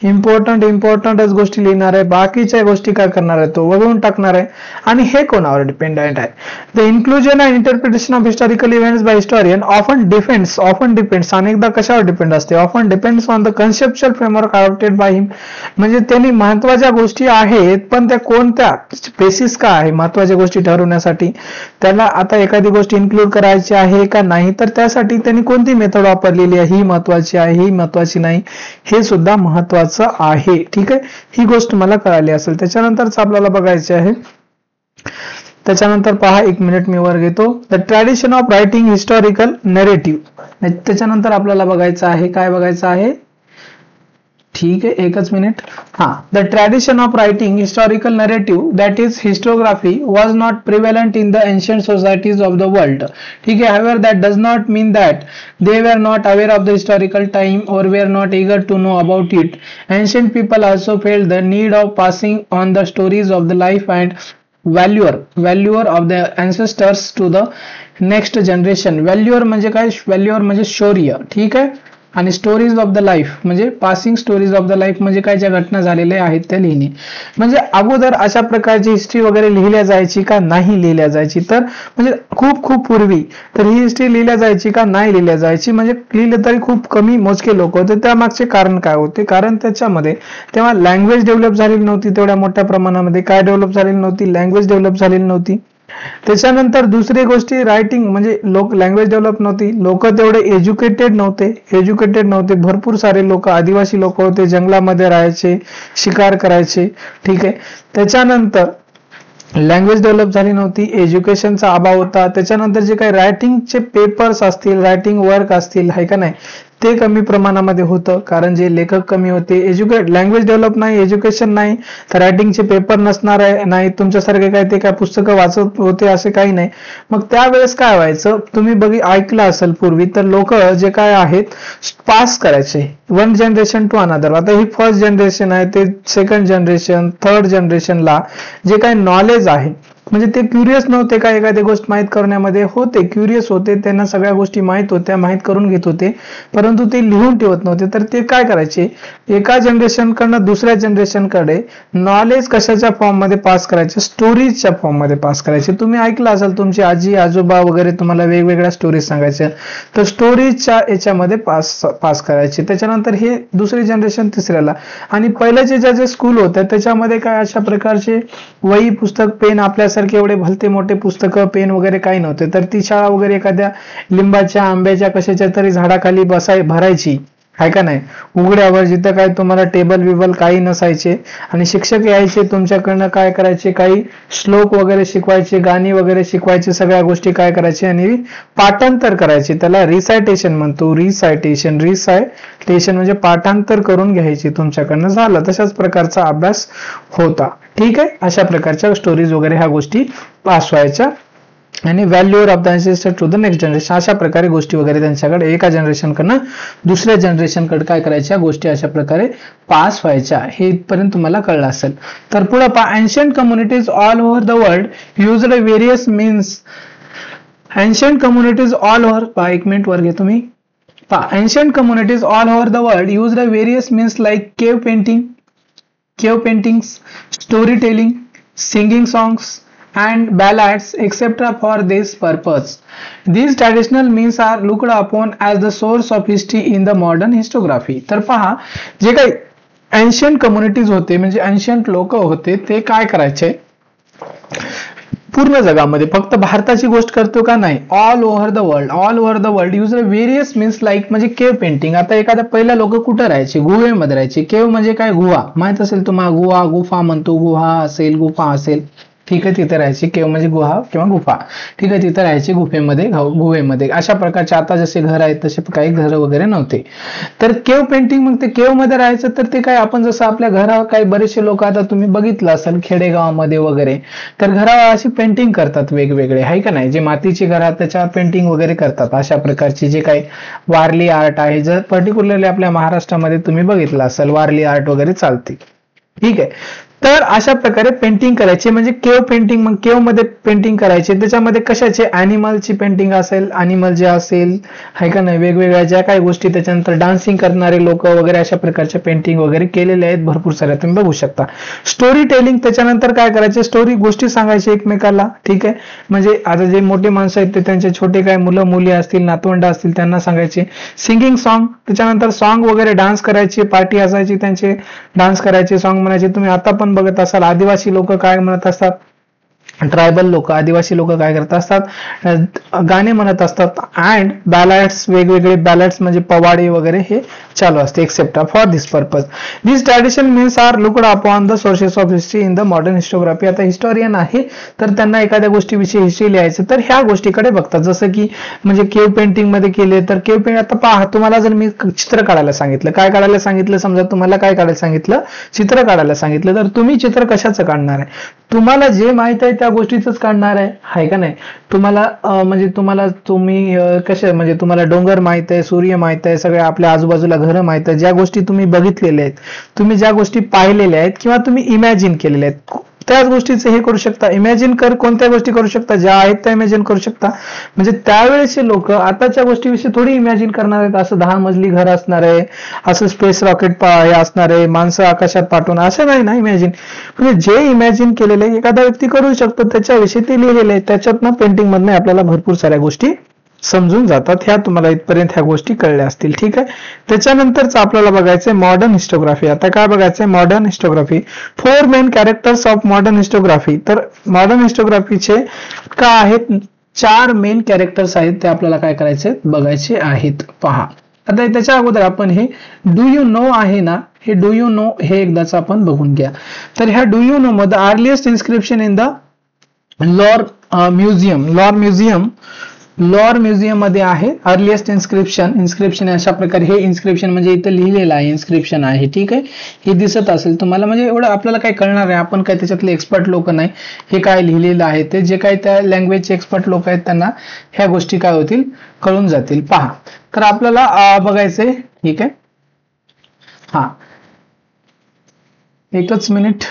इम्पॉर्टंटच गोष्टी लिहिणार आहे. बाकीच्या गोष्टी काय करणार आहे, तो वगळून टाकणार आहे. आणि हे कोणावर डिपेंडेंट आहे, the inclusion and interpretation of historical events by historian often depends अनेकदा कशावर डिपेंड असते, often depends on the conceptual framework adopted by him. म्हणजे त्यांनी महत्वाच्या गोष्टी आहेत, पण त्या कोणत्या बेसिस का आहे महत्वाच्या गोष्टी ठरवण्यासाठी, त्याला आता एखादी गोष्ट इन्क्लूड करायची आहे का नाही, तर त्यासाठी त्यांनी कोणती मेथड वापरलेली आहे, ही महत्वाची आहे, ही महत्वाची नाही, हे सुद्धा महत्वाचं महत्वाचं आहे. ठीक आहे, ही गोष्ट मला कळाली असेल. त्याच्यानंतरच आपल्याला बघायचे आहे. त्याच्यानंतर पहा, एक मिनिट मी वर घेतो. The tradition of writing historical narrative. त्याच्यानंतर आपल्याला बघायचं आहे, काय बघायचं आहे, ठीक आहे, एकच minute. The tradition of writing historical narrative that is historiography was not prevalent in the ancient societies of the world. ठीक आहे, however that does not mean that they were not aware of the historical time or were not eager to know about it. Ancient people also felt the need of passing on the stories of the life and value of the ancestors to the next generation. Value म्हणजे काय, value म्हणजे शौर्य. ठीक आहे, आणि stories of the life म्हणजे passing stories of the life म्हणजे काय, ज्या घटना झालेल्या आहेत त्या लिहिणे. म्हणजे अगोदर अशा प्रकारची हिस्ट्री वगैरे लिहिल्या जायची का नाही लिहिल्या जायची, तर म्हणजे खूप खूप पूर्वी तर ही हिस्ट्री लिहिल्या जायची का नाही लिहिल्या जायची, म्हणजे लिहिले तरी खूप कमी मोजके लोक होते. त्यामागचे कारण काय होते, कारण त्याच्यामध्ये तेव्हा लँग्वेज डेव्हलप झालेली नव्हती तेवढ्या मोठ्या प्रमाणामध्ये. काय डेव्हलप झालेली नव्हती, लँग्वेज डेव्हलप झालेली नव्हती. त्याच्यानंतर दुसरी गोष्टी, रायटिंग म्हणजे लँग्वेज डेव्हलप नव्हती, लोक तेवढे एज्युकेटेड नव्हते. भरपूर सारे लोक आदिवासी लोक होते, जंगलामध्ये राहायचे, शिकार करायचे. ठीक आहे, त्याच्यानंतर लँग्वेज डेव्हलप झाली नव्हती, एज्युकेशनचा अभाव होता. त्याच्यानंतर जे काही रायटिंगचे पेपर्स असतील, रायटिंग वर्क असतील, आहे का नाही, ते कमी प्रमाणामध्ये होतं, कारण जे लेखक कमी होते. लँग्वेज डेव्हलप नाही, एज्युकेशन नाही, तर रायटिंगचे पेपर नसणार आहे नाही. तुमच्यासारखे काय ते काय पुस्तकं वाचत होते असे काही नाही. मग त्यावेळेस काय व्हायचं, तुम्ही ऐकलं असेल पूर्वी, तर लोक जे काय आहेत पास करायचे वन जनरेशन टू अनदर. आता ही फर्स्ट जनरेशन आहे, ते सेकंड जनरेशन, थर्ड जनरेशनला जे काही नॉलेज आहे, म्हणजे ते क्युरियस नव्हते का एखादी गोष्ट माहीत करण्यामध्ये, होते क्युरियस होते, त्यांना सगळ्या गोष्टी माहीत होत्या, माहीत करून घेत होते, परंतु ते लिहून ठेवत नव्हते. तर ते काय करायचे, एका जनरेशनकडनं दुसऱ्या जनरेशनकडे नॉलेज कशाच्या फॉर्ममध्ये पास करायचे, स्टोरीजच्या फॉर्ममध्ये पास करायचे. तुम्ही ऐकलं असेल, तुमची आजी आजोबा वगैरे तुम्हाला वेगवेगळ्या स्टोरीज सांगायच्या, तर स्टोरीजच्या याच्यामध्ये पास करायचे. त्याच्यानंतर हे दुसरी जनरेशन तिसऱ्याला. आणि पहिल्याचे जे स्कूल होत्या त्याच्यामध्ये काय अशा प्रकारचे वही पुस्तक पेन आपल्या एवढे भलते मोठे पुस्तकं पेन वगैरे काही नव्हते. तर ती शाळा वगैरे एखाद्या लिंबाच्या आंब्याच्या कशाच्या तरी झाडाखाली भरायची, आहे का नाही, उघड्यावर, जिथं काय तुम्हाला टेबल बिबल काही नसायचे. आणि शिक्षक यायचे तुमच्याकडनं, काय करायचे, काही श्लोक वगैरे शिकवायचे, गाणी वगैरे शिकवायचे, सगळ्या गोष्टी काय करायचे आणि पाठांतर करायचे. त्याला रिसायटेशन म्हणतो, रिसायटेशन म्हणजे पाठांतर करून घ्यायची तुमच्याकडनं. झालं, तशाच प्रकारचा अभ्यास होता. ठीक आहे, अशा प्रकारच्या स्टोरीज वगैरे ह्या गोष्टी पास व्हायच्या. आणि value of the ancestor to the next generation, अशा प्रकारे गोष्टी वगैरे त्यांच्याकडे एका जनरेशनकडनं दुसऱ्या जनरेशनकडे काय करायच्या गोष्टी अशा प्रकारे पास व्हायच्या. हे इथपर्यंत तुम्हाला कळलं असेल. तर पुढे पहा, ancient communities all over the world used various means. Ancient communities all over, पहा एक मिनिट वर घे तुम्ही. पहा, ancient communities all over the world used various means like cave paintings, storytelling, singing songs and ballads etc. for this purpose. These traditional means are looked upon as the source of history in the modern historiography. तर पहा, जे काही ancient communities होते म्हणजे ancient लोक होते, ते काय करायचे, पूर्ण जगामध्ये, फक्त भारताची गोष्ट करतो का नाही, all over the world use various means like म्हणजे केव पेंटिंग. आता एखाद्या पहिल्या लोक कुठं राहायचे, गुहेमध्ये राहायचे. केव म्हणजे काय, गुहा, माहित असेल तुम्हाला, गुफा म्हणतो, गुहा असेल, ठीक आहे, तिथे राहायचे. केव म्हणजे गुहा किंवा गुफा, ठीक आहे, तिथे राहायचे गुहेमध्ये. अशा प्रकारचे आता जसे घर आहेत तसे काही घर वगैरे नव्हते. तर केव पेंटिंग, मग ते केव मध्ये राहायचं, तर ते काय, आपण जसं आपल्या घरावर काही बरेचसे लोक, आता तुम्ही बघितलं असेल खेडेगावामध्ये वगैरे, तर घरावर अशी पेंटिंग करतात वेगवेगळे, आहे का नाही, जे मातीची घरात त्याच्यावर पेंटिंग वगैरे करतात. अशा प्रकारची जे काही वारली आर्ट आहे, जर पर्टिक्युलरली आपल्या महाराष्ट्रामध्ये तुम्ही बघितलं असेल, वारली आर्ट वगैरे चालते. ठीक आहे, तर अशा प्रकारे पेंटिंग करायचे म्हणजे केव पेंटिंग. मग केव मध्ये पेंटिंग करायचे, त्याच्यामध्ये कशाचे, अॅनिमलची पेंटिंग असेल, अॅनिमल जे असेल, आहे का नाही, वेगवेगळ्या ज्या काही गोष्टी, त्याच्यानंतर डान्सिंग करणारे लोक वगैरे, अशा प्रकारच्या पेंटिंग वगैरे केलेल्या आहेत भरपूर साऱ्या, तुम्ही बघू शकता. स्टोरी टेलिंग, त्याच्यानंतर काय करायचे, स्टोरी गोष्टी सांगायचे एकमेकाला. ठीक आहे, म्हणजे आता जे मोठे माणसं आहेत ते त्यांचे छोटे काय मुलं मुली असतील, नातवंड असतील, त्यांना सांगायचे. सिंगिंग सॉन्ग, त्याच्यानंतर सॉन्ग वगैरे डान्स करायचे, पार्टी असायची, त्यांचे डान्स करायचे, सॉन्ग म्हणायचे. तुम्ही आता पण बघत असाल आदिवासी लोक काय म्हणत असतात, ट्रायबल लोक, आदिवासी लोक काय करत असतात, गाणे म्हणत असतात. अँड बॅलॅड्स, वेगवेगळे बॅलॅड्स म्हणजे पवाडे वगैरे हे चालू असते except for this purpose. This tradition means are looked upon the sources of history in the modern historiography. आता हिस्टोरियन आहे तर त्यांना एखाद्या गोष्टीविषयी हिस्ट्री लिहायचं तर ह्या गोष्टीकडे बघतात. जसं की म्हणजे केव पेंटिंग मध्ये केले तर केव पेंटिंग, आता पहा तुम्हाला जर मी चित्र काढायला सांगितलं, काय काढायला सांगितलं, समजा तुम्हाला काय काढायला सांगितलं, चित्र काढायला सांगितलं, तर तुम्ही चित्र कशाचं काढणार आहे, तुम्हाला जे माहित आहे त्या गोष्टीच काढणार आहे का नाही. तुम्हाला म्हणजे तुम्ही कशा, म्हणजे तुम्हाला डोंगर माहित आहे, सूर्य माहित आहे, सगळ्या आपल्या आजूबाजूला घरं माहित आहे, ज्या गोष्टी तुम्ही बघितलेल्या आहेत, तुम्ही ज्या गोष्टी पाहिलेल्या आहेत किंवा तुम्ही इमॅजिन केलेल्या आहेत, त्याच गोष्टीचं हे करू शकता. इमॅजिन कोणत्या गोष्टी करू शकता, ज्या आहेत त्या इमॅजिन करू शकता. म्हणजे त्यावेळेचे लोक आताच्या गोष्टीविषयी थोडी इमॅजिन करणार आहेत, असं 10 मजली घर असणार आहे, असं स्पेस रॉकेट हे असणार आहे, माणसं आकाशात पाठवणार, असं नाही ना इमॅजिन. म्हणजे जे इमॅजिन केलेले एखादा व्यक्ती करू शकतो, त्याच्याविषयी ते लिहिलेले आहे. त्याच्यातनं पेंटिंग मधनं आपल्याला भरपूर साऱ्या गोष्टी समजून जातात. ह्या तुम्हाला इथपर्यंत ह्या गोष्टी कळल्या असतील. ठीक आहे. त्याच्यानंतरच आपल्याला बघायचंय मॉडर्न हिस्टोग्राफी. आता काय बघायचंय, modern historiography. 4 main characters of modern historiography. तर मॉडर्न हिस्टोग्राफीचे काय आहेत, 4 मेन कॅरेक्टर्स आहेत, ते आपल्याला काय करायचे, बघायचे आहेत. पहा, आता त्याच्या अगोदर आपण हे डू यू नो आहे ना, हे डू यू नो हे एकदाच आपण बघून घ्या. तर ह्या डू यू नो मध्ये earliest inscription in the Louvre museum मध्ये आहे. अर्लिएस्ट इन्स्क्रिप्शन अशा प्रकारे, हे इन्स्क्रिप्शन म्हणजे इथं लिहिलेलं आहे, इन्स्क्रिप्शन आहे. ठीक आहे, हे दिसत असेल तुम्हाला, म्हणजे एवढं आपल्याला काय कळणार आहे, आपण काय त्याच्यातले एक्सपर्ट लोक नाही. हे काय लिहिलेलं आहे ते जे काही त्या लँग्वेजचे एक्सपर्ट लोक आहेत त्यांना ह्या गोष्टी काय होतील, कळून जातील. पहा, तर आपल्याला बघायचंय. ठीक आहे, हा एकच मिनिट.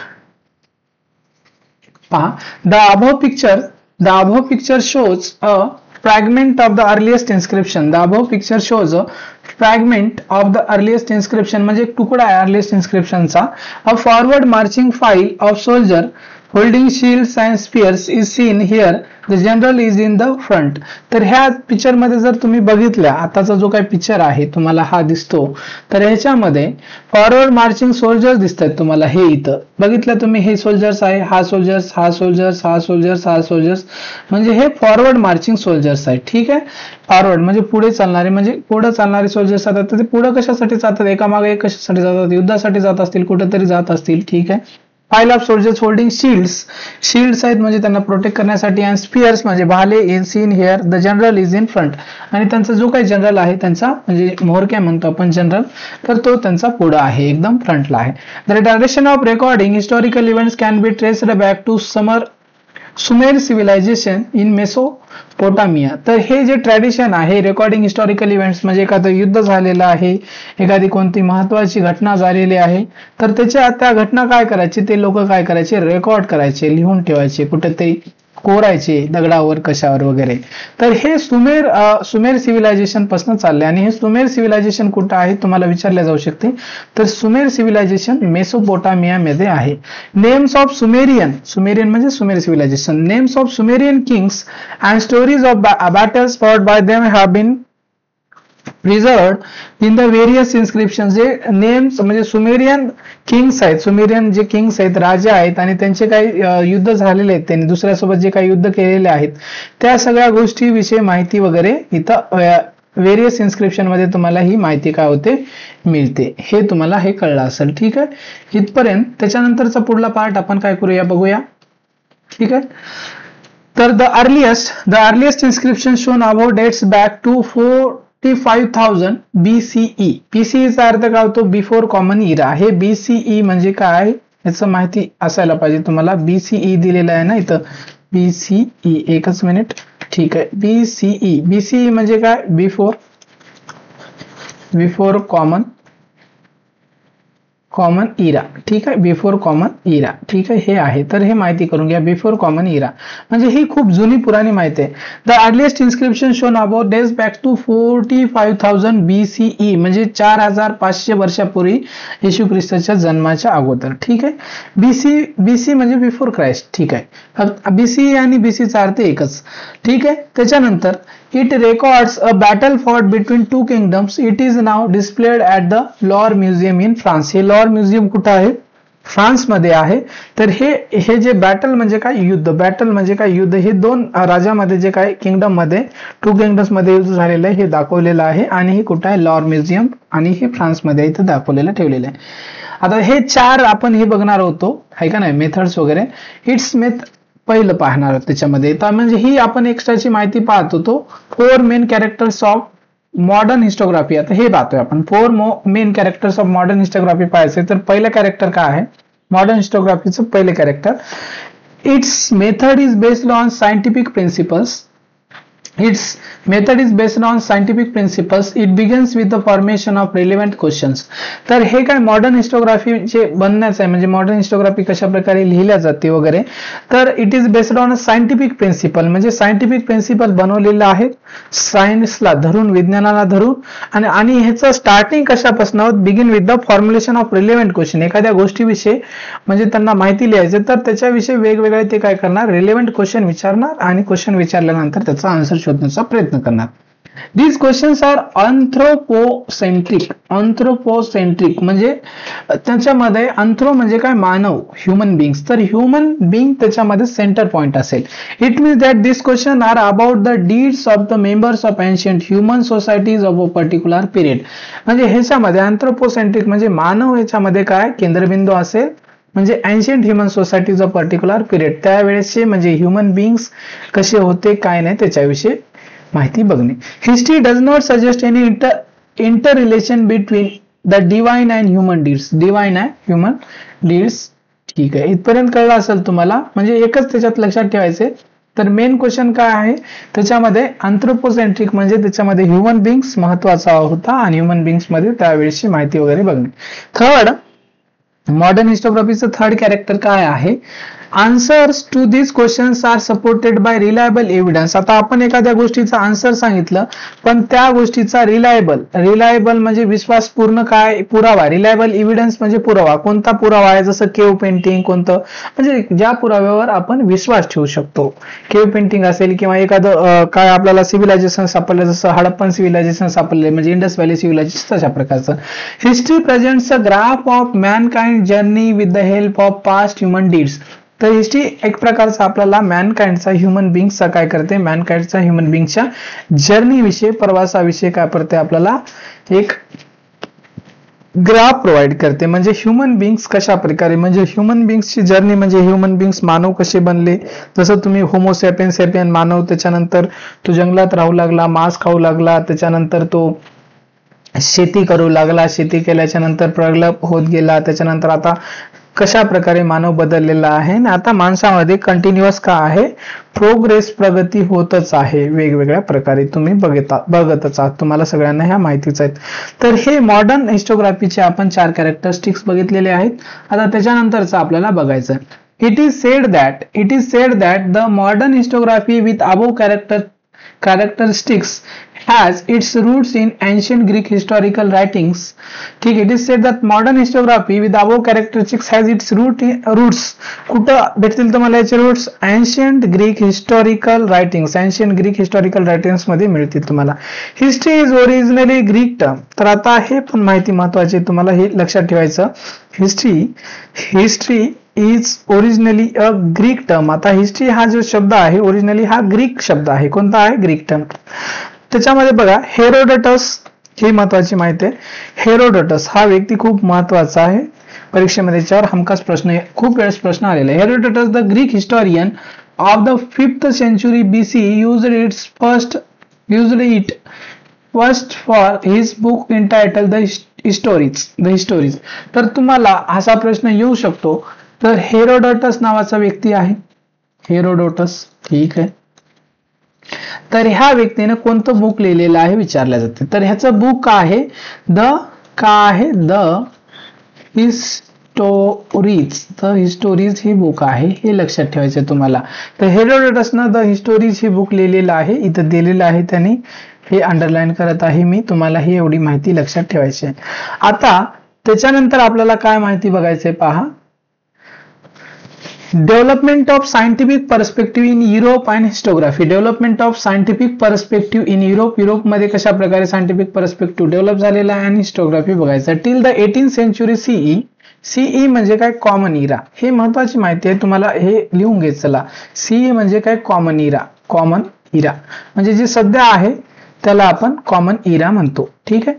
पहा, the above picture shows a fragment of the earliest inscription. The above picture shows a fragment of the earliest inscription, म्हणजे एक तुकडा आहे earliest inscription चा. A forward marching file of soldier holding shields and spears is seen here. The general is in the front. तर ह्या picture मध्ये जर तुम्ही बघितल्या, आताचा जो काही पिक्चर आहे तुम्हाला हा दिसतो, तर ह्याच्यामध्ये फॉरवर्ड मार्चिंग सोल्जर्स दिसतात तुम्हाला. हे इथं बघितलं तुम्ही, हे सोल्जर्स आहे, हा सोल्जर्स, हा सोल्जर्स, हा सोल्जर्स, हा सोल्जर्स, म्हणजे हे फॉरवर्ड मार्चिंग सोल्जर्स आहे. ठीक आहे, फॉरवर्ड म्हणजे पुढे चालणारे, म्हणजे पुढे चालणारे सोल्जर्स असतात. तर ते पुढे कशासाठी जातात, एकामागे एक कशासाठी जातात, युद्धासाठी जात असतील, कुठेतरी जात असतील. ठीक आहे. File of soldiers holding shields आहेत म्हणजे त्यांना प्रोटेक्ट करण्यासाठी, आणि स्पिअर्स म्हणजे भाले in seen here. The general is in front, आणि त्यांचा जो काही जनरल आहे त्यांचा म्हणजे म्होरक्या म्हणतो आपण जनरल, तर तो त्यांचा पुढे आहे, एकदम फ्रंटला आहे. The tradition of recording historical events can be traced back to Sumer civilization in Mesopotamia. तर हे जे ट्रॅडिशन आहे रेकॉर्डिंग हिस्टॉरिकल इव्हेंट्स, म्हणजे एखादं युद्ध झालेलं आहे, एखादी कोणती महत्वाची घटना झालेली आहे, तर त्या घटना काय करायची, ते लोक काय करायचे, रेकॉर्ड करायचे, लिहून ठेवायचे, कुठेतरी कोरायचे दगडावर कशावर वगैरे. तर हे सुमेर सिव्हिलायझेशन पासून चालले, आणि हे सुमेर सिव्हिलायझेशन कुठं आहे तुम्हाला विचारले जाऊ शकते. तर सुमेर सिव्हिलायझेशन मेसोपोटामिया मध्ये आहे. नेम्स ऑफ सुमेरियन म्हणजे Sumer civilization. Names of Sumerian kings and stories of battles fought by them have been preserved in the various inscription. जे नेम्स म्हणजे सुमेरियन किंग्स आहेत, सुमेरियन जे किंग्स आहेत, राजा आहेत, आणि त्यांचे काही युद्ध झालेले आहेत, त्यांनी दुसऱ्यासोबत जे काही युद्ध केलेले आहेत, त्या सगळ्या गोष्टीविषयी माहिती वगैरे इथं व्हेरियस इन्स्क्रिप्शन मध्ये तुम्हाला ही माहिती काय होते, मिळते. हे तुम्हाला हे कळलं असेल. ठीक आहे, इथपर्यंत. त्याच्यानंतरचा पुढला पार्ट आपण काय करूया, बघूया. ठीक आहे. तर the earliest inscription shown about dates back to 45,000 BCE. BCE चा अर्थ काय होतो, बिफोर कॉमन इरा. हे BCE म्हणजे काय याचं माहिती असायला पाहिजे तुम्हाला. BCE दिलेलं आहे ना इथं, BCE. एकच मिनिट. ठीक आहे, BCE म्हणजे काय, बिफोर कॉमन इरा. ठीक आहे, बिफोर कॉमन इरा. ठीक आहे, हे आहे. तर हे माहिती करून घ्या, बिफोर कॉमन इरा म्हणजे ही खूप जुनी पुराणी माहिती आहे. The earliest inscription shown about dates back to 45,000 BCE म्हणजे 4500 वर्षापूर्वी येशू ख्रिस्ताच्या जन्माच्या अगोदर. ठीक आहे. BC म्हणजे बिफोर क्राइस्ट. ठीक आहे, फक्त BCE आणि BC चा अर्थ एकच. ठीक आहे. त्याच्यानंतर it records a battle fought between two kingdoms. It is now displayed at the Louvre Museum in France. हे लॉर म्युझियम कुठं आहे, फ्रान्समध्ये आहे. तर हे जे बॅटल म्हणजे काय, युद्ध, बॅटल म्हणजे काय, युद्ध, हे दोन राज्यामध्ये जे काय किंगडम मध्ये, टू किंगडम्स मध्ये युद्ध झालेलं आहे हे दाखवलेलं आहे. आणि हे कुठं आहे, लॉर म्युझियम, आणि हे फ्रान्समध्ये इथं दाखवलेलं ठेवलेलं आहे. आता हे चार आपण हे बघणार होतो आहे का नाही, मेथड्स वगैरे. इट्स मेथ पहिलं पाहणार आहोत त्याच्यामध्ये. तर म्हणजे ही आपण एक्स्ट्राची माहिती पाहत होतो. 4 main characters of modern historiography. आता हे पाहतोय आपण, 4 main characters of modern historiography पाहायचे. तर पहिलं कॅरेक्टर काय आहे मॉडर्न हिस्टोग्राफीचं पहिले character, it's method is based on scientific principles. Its method is based on scientific principles. It begins with the formation of relevant questions. तर हे काय मॉडर्न हिस्टोग्राफी जे बनण्याचं आहे, म्हणजे मॉडर्न हिस्टोग्राफी कशा प्रकारे लिहिल्या जाते वगैरे. तर it is based on a scientific principle, म्हणजे सायंटिफिक प्रिन्सिपल बनवलेलं आहे, सायन्सला धरून, विज्ञानाला धरून. आणि ह्याचं स्टार्टिंग कशापासून, begin with the formulation of relevant question. एखाद्या गोष्टीविषयी म्हणजे त्यांना माहिती लिहायचं, तर त्याच्याविषयी वेगवेगळे ते काय करणार, रिलेव्हंट क्वेश्चन विचारणार, आणि क्वेश्चन विचारल्यानंतर त्याचा आन्सर शोधण्याचा प्रयत्न करणार. These questions are anthropocentric. Anthropocentric म्हणजे त्याच्यामध्ये anthro म्हणजे काय, मानव, ह्युमन बीइंग्स. तर ह्युमन बीइंग त्याच्यामध्ये सेंटर पॉइंट असेल. It means that this question are about the deeds of the members of ancient human societies of a particular period. म्हणजे ह्याच्यामध्ये अँथ्रोपोसेंट्रिक म्हणजे मानव ह्याच्यामध्ये काय केंद्रबिंदू असेल, म्हणजे ancient human societies of particular period, त्यावेळेसचे म्हणजे ह्युमन बीइंग्स कसे होते काय नाही त्याच्याविषयी माहिती बघणे. History does not suggest any inter relation between the divine and human deeds. Divine and human deeds. ठीक आहे, इथपर्यंत कळलं असेल तुम्हाला. म्हणजे एकच त्याच्यात लक्षात ठेवायचे. तर मेन क्वेश्चन काय आहे त्याच्यामध्ये, अँथ्रोपोसेंट्रिक म्हणजे त्याच्यामध्ये ह्युमन बीइंग्स महत्वाचा होता, आणि ह्युमन बीइंग्स मध्ये त्यावेळेसची माहिती वगैरे बघणे. थर्ड, मॉडर्न हिस्टोग्राफीचं थर्ड कॅरेक्टर काय आहे, answers to this questions are supported by reliable evidence. आता आपण एखाद्या गोष्टीचा आन्सर सांगितलं, पण त्या गोष्टीचा रिलायबल म्हणजे विश्वासपूर्ण काय, पुरावा. रिलायबल एव्हिडन्स म्हणजे पुरावा. कोणता पुरावा आहे, जसं केव पेंटिंग, कोणतं म्हणजे ज्या पुराव्यावर आपण विश्वास ठेवू शकतो. केव पेंटिंग असेल किंवा एखादं काय आपल्याला सिव्हिलायझेशन सापडलं, जसं हडप्पन सिव्हिलायझेशन सापडले म्हणजे इंडस व्हॅली सिव्हिलायझेशन, तशा प्रकारचं. History presents a graph of Mankind journey with the help of past human deeds. तर हिस्ट्री एक प्रकारचा आपल्याला मॅनकाइंडचा, ह्युमन बीइंग्सचा काय करते, मॅनकाइंडचा ह्युमन बीइंगच्या जर्नी विषयी, प्रवासाविषयी काय करते, आपल्याला एक ग्राफ प्रोव्हाइड करते. म्हणजे ह्युमन बीइंग्स कशा प्रकारे, म्हणजे ह्युमन बीइंग्सची जर्नी, म्हणजे ह्युमन बीइंग्स मानव कसे बनले. जसं तुम्ही होमोसॅपियन मानव, त्याच्यानंतर तो जंगलात राहू लागला, मांस खाऊ लागला, त्याच्यानंतर तो शेती करू लागला, शेती केल्याच्या नंतर प्रगल्भ होत गेला, त्याच्यानंतर आता कशा प्रकारे मानव बदललेला आहे. आणि आता माणसामध्ये कंटिन्युअस का आहे, प्रोग्रेस, प्रगती होतच आहे वेगवेगळ्या प्रकारे. तुम्ही बघतच आहात, तुम्हाला सगळ्यांना ह्या माहितीच आहेत. तर हे मॉडर्न हिस्टोग्राफीचे आपण 4 कॅरेक्टरिस्टिक्स बघितलेले आहेत. आता त्याच्यानंतरचं आपल्याला बघायचं. It is sed that the modern historiography with above characteristics has its roots in ancient Greek historical writings. ठीक आहे, it is said that modern historiography with above characteristics has its roots. कुठं भेटतील तुम्हाला याचे roots, ancient Greek historical writings. Ancient Greek historical writings मध्ये मिळतील तुम्हाला. History is originally Greek term. तर आता हे पण माहिती महत्वाची, तुम्हाला हे लक्षात ठेवायचं. History is originally a Greek term. आता हिस्ट्री हा जो शब्द आहे ओरिजिनली हा ग्रीक शब्द आहे. कोणता आहे, ग्रीक टर्म. त्याच्यामध्ये बघा हेरोडोटस, ही महत्वाची माहिती आहे. हेरोडोटस हा व्यक्ती खूप महत्वाचा आहे, परीक्षेमध्ये त्याच्यावर हमखास प्रश्न, खूप वेळेस प्रश्न आलेला आहे. Herodotus the Greek historian of the 5th century BC used it first for his book entitled the histories. तर तुम्हाला असा प्रश्न येऊ शकतो. तर हेरोडोटस नावाचा व्यक्ती आहे, हेरोडोटस. ठीक आहे, तर ह्या व्यक्तीने कोणतं बुक लिहिलेलं आहे विचारलं जाते. तर ह्याचं बुक आहे द हिस्टोरीज ही बुक आहे, हे लक्षात ठेवायचं तुम्हाला. तर हेरोडोटसनं द हिस्टोरीज ही बुक लिहिलेलं आहे, इथं दिलेलं आहे त्यांनी, हे अंडरलाईन करत आहे मी. तुम्हाला ही एवढी माहिती लक्षात ठेवायची आहे. आता त्याच्यानंतर आपल्याला काय माहिती बघायचंय पहा. Development of scientific perspective in Europe and historiography. Development of scientific perspective in युरोपमध्ये कशा प्रकारे सायंटिफिक पर्स्पेक्टिव्ह डेव्हलप झालेला आहे आणि हिस्टोग्राफी बघायचं. Till the 18th century CE CE म्हणजे काय, कॉमन इरा. हे महत्वाची माहिती आहे, तुम्हाला हे लिहून घ्यायचं. चला, सीई म्हणजे काय, कॉमन इरा. कॉमन इरा म्हणजे जे सध्या आहे त्याला आपण कॉमन इरा म्हणतो. ठीक आहे,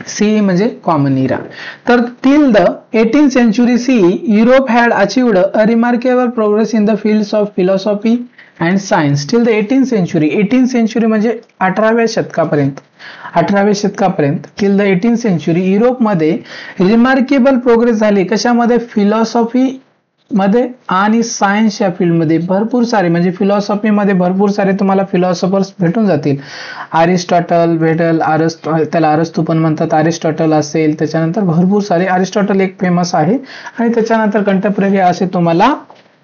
सीई म्हणजे कॉमन इरा. तर till the 18th century CE Europe had achieved a remarkable progress in the fields of philosophy and science. Till the 18th century. 18th century म्हणजे 18व्या शतकापर्यंत. 18व्या शतकापर्यंत टिल द 18th century युरोपमध्ये remarkable progress झाली. कशामध्ये, philosophy मध्ये आणि science या फील्डमध्ये भरपूर सारे, म्हणजे फिलॉसॉफी मध्ये भरपूर सारे तुम्हाला फिलॉसॉफर्स भेटून जातील. अरिस्टॉटल भेटेल, त्याला अरस्तू पण म्हणतात, अरिस्टॉटल असेल, त्याच्यानंतर भरपूर सारे, अरिस्टॉटल एक फेमस आहे, आणि त्याच्यानंतर कंटेम्पररी असे तुम्हाला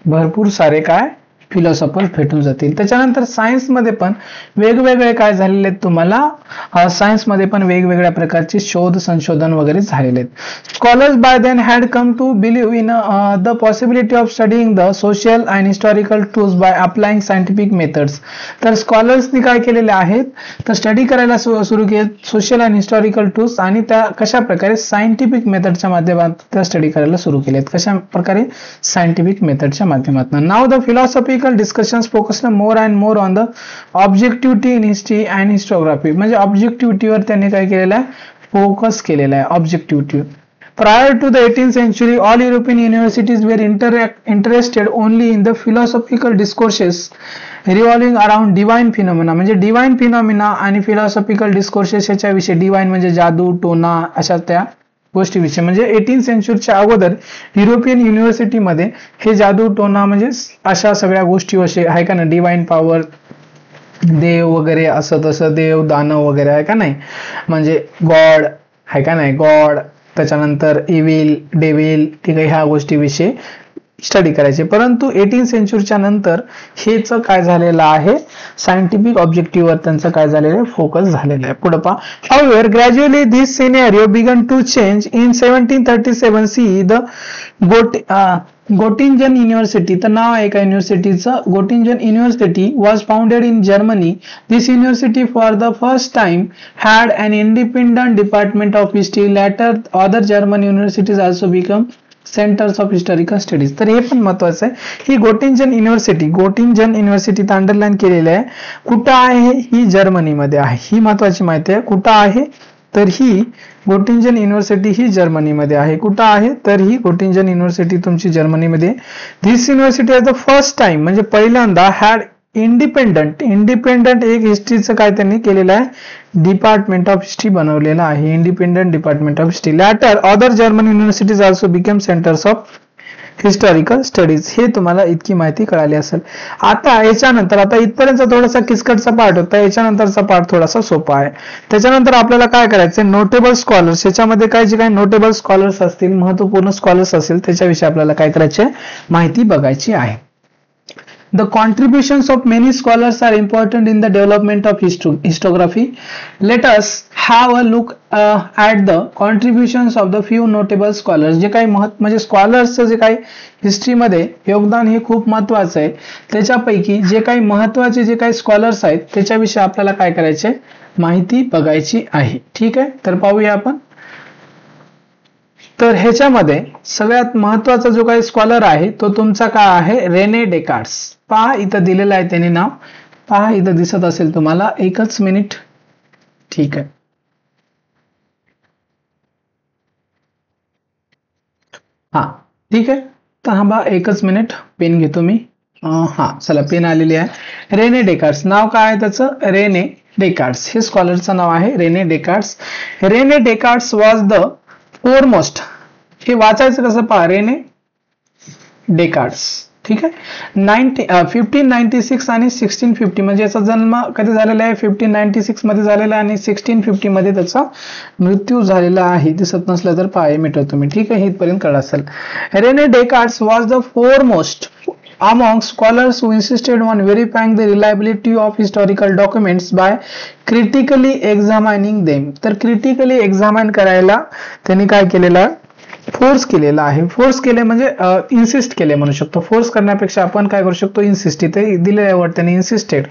भरपूर सारे काय फिलॉसॉफर्स भेटून जातील. त्याच्यानंतर सायन्स मध्ये पण वेगवेगळे काय झालेले आहेत, तुम्हाला सायन्स मध्ये पण वेगवेगळ्या प्रकारचे शोध संशोधन वगैरे झालेले आहेत. Scholars by then had come to believe in the possibility of studying the social and historical truths by applying scientific methods. तर स्कॉलर्सनी काय केलेले आहेत, तर स्टडी करायला सुरू केले सोशल अँड हिस्टॉरिकल ट्रूथ्स, आणि त्या कशा प्रकारे सायंटिफिक मेथडच्या माध्यमातून त्या स्टडी करायला सुरू केलेत. कशा प्रकारे, सायंटिफिक मेथडच्या माध्यमातून. नाव the philosophical discussions focus more and more on the objectivity in history and historiography. म्हणजे ऑब्जेक्टिव्हिटीवर त्यांनी काय केलेलं आहे, फोकस केलेला आहे, ऑब्जेक्टिव्हिटी. Prior to the 18th century, all European universities were interested only in the philosophical discourses revolving around divine phenomena. म्हणजे divine phenomena आणि philosophical discourses याच्याविषयी, divine म्हणजे जादू, टोना, अशा त्या गोष्टीविषयी. म्हणजे 18th centuryच्या अगोदर युरोपियन युनिव्हर्सिटीमध्ये हे जादू, टोना म्हणजे अशा सगळ्या गोष्टी असे आहे का ना, डिवाइन पॉवर, देव वगैरे, असं तसं, देव दानव वगैरे आहे का नाही, म्हणजे गॉड आहे का नाही, गॉड, त्याच्यानंतर इविल, डेविल, ठीक आहे, ह्या गोष्टीविषयी स्टडी करायचे. परंतु 18th centuryच्या नंतर हेच काय झालेलं आहे, सायंटिफिक ऑब्जेक्टिव्हवर त्यांचं काय झालेलं आहे, फोकस झालेलं आहे. पुढे पहा. However, gradually this scenario began to change. In 1737 CE, the Göttingen University, तर नाव आहे का युनिव्हर्सिटीचं, Göttingen University was founded in Germany. This university for the first time had an independent department of history. Later, other German universities also become centres of historical studies. तर हे पण महत्वाचं आहे. ही गोटिंजन university तर underline केलेलं आहे. कुठं आहे, ही जर्मनीमध्ये आहे. ही महत्वाची माहिती आहे. कुठं आहे, तर ही गोटिंजन युनिव्हर्सिटी ही जर्मनीमध्ये आहे. कुठं आहे, तर ही गोटिंजन युनिव्हर्सिटी तुमची जर्मनीमध्ये. This university as the first time, म्हणजे पहिल्यांदा हॅड इंडिपेंडंट एक हिस्ट्रीचं काय त्यांनी केलेलं आहे, डिपार्टमेंट ऑफ हिस्ट्री बनवलेलं आहे. Independent department of history. Later other German universities also become centres of historical studies. हे तुम्हाला इतकी माहिती कळाली असेल. आता याच्यानंतर, आता इथपर्यंत थोडासा किचकटचा पार्ट होता, याच्यानंतरचा पार्ट थोडासा सोपा आहे. त्याच्यानंतर आपल्याला काय करायचं, नोटेबल स्कॉलर्स. याच्यामध्ये काय जे काही नोटेबल स्कॉलर्स असतील, महत्वपूर्ण स्कॉलर्स असतील, त्याच्याविषयी आपल्याला काय करायचे, माहिती बघायची आहे. The contributions of many scholars are important in the development of historiography. Let us have a look at the contributions of the few notable scholars. जे काही म्हणजे स्कॉलर्सचं जे काही हिस्ट्रीमध्ये योगदान हे खूप महत्वाचं आहे. त्याच्यापैकी जे काही महत्वाचे जे काही स्कॉलर्स आहेत त्याच्याविषयी आपल्याला काय करायचे, माहिती बघायची आहे. ठीक आहे, तर पाहूया आपण. तर ह्याच्यामध्ये सगळ्यात महत्वाचा जो काही स्कॉलर आहे तो तुमचा काय आहे, रेने डेकार्ड्स. पहा इथं दिलेलं आहे त्यांनी नाव, पहा इथं दिसत असेल तुम्हाला. एकच मिनिट. ठीक आहे, हा ठीक आहे. तर हा बा एकच मिनिट, पेन घेतो मी. हा चला, पेन आलेली आहे. रेने डेकार्ड्स नाव काय आहे त्याचं, रेने डेकार्ड्स. हे स्कॉलरचं नाव आहे, Rene Descartes. Rene Descartes was the foremost. हे वाचायचं कसं पहा, रेने डेकार्ड्स. ठीक आहे. 1596 आणि 1650 म्हणजे याचा जन्म कधी झालेला आहे, 1596 मध्ये झालेला आणि 1650 मध्ये त्याचा मृत्यू झालेला आहे. दिसत नसलं तर पाय मिटवतो मी. ठीक आहे, इथपर्यंत कळलं असेल. Rene Descartes was the foremost among scholars who insisted on verifying the reliability of historical documents by critically examining them. तर critically examine करायला त्यांनी काय केलेलं, फोर्स केलेला आहे. फोर्स केले म्हणजे इन्सिस्ट केले म्हणू शकतो. फोर्स करण्यापेक्षा आपण काय करू शकतो, इन्सिस्ट. इथे दिलेल्या वर्ड त्याने इन्सिस्टेड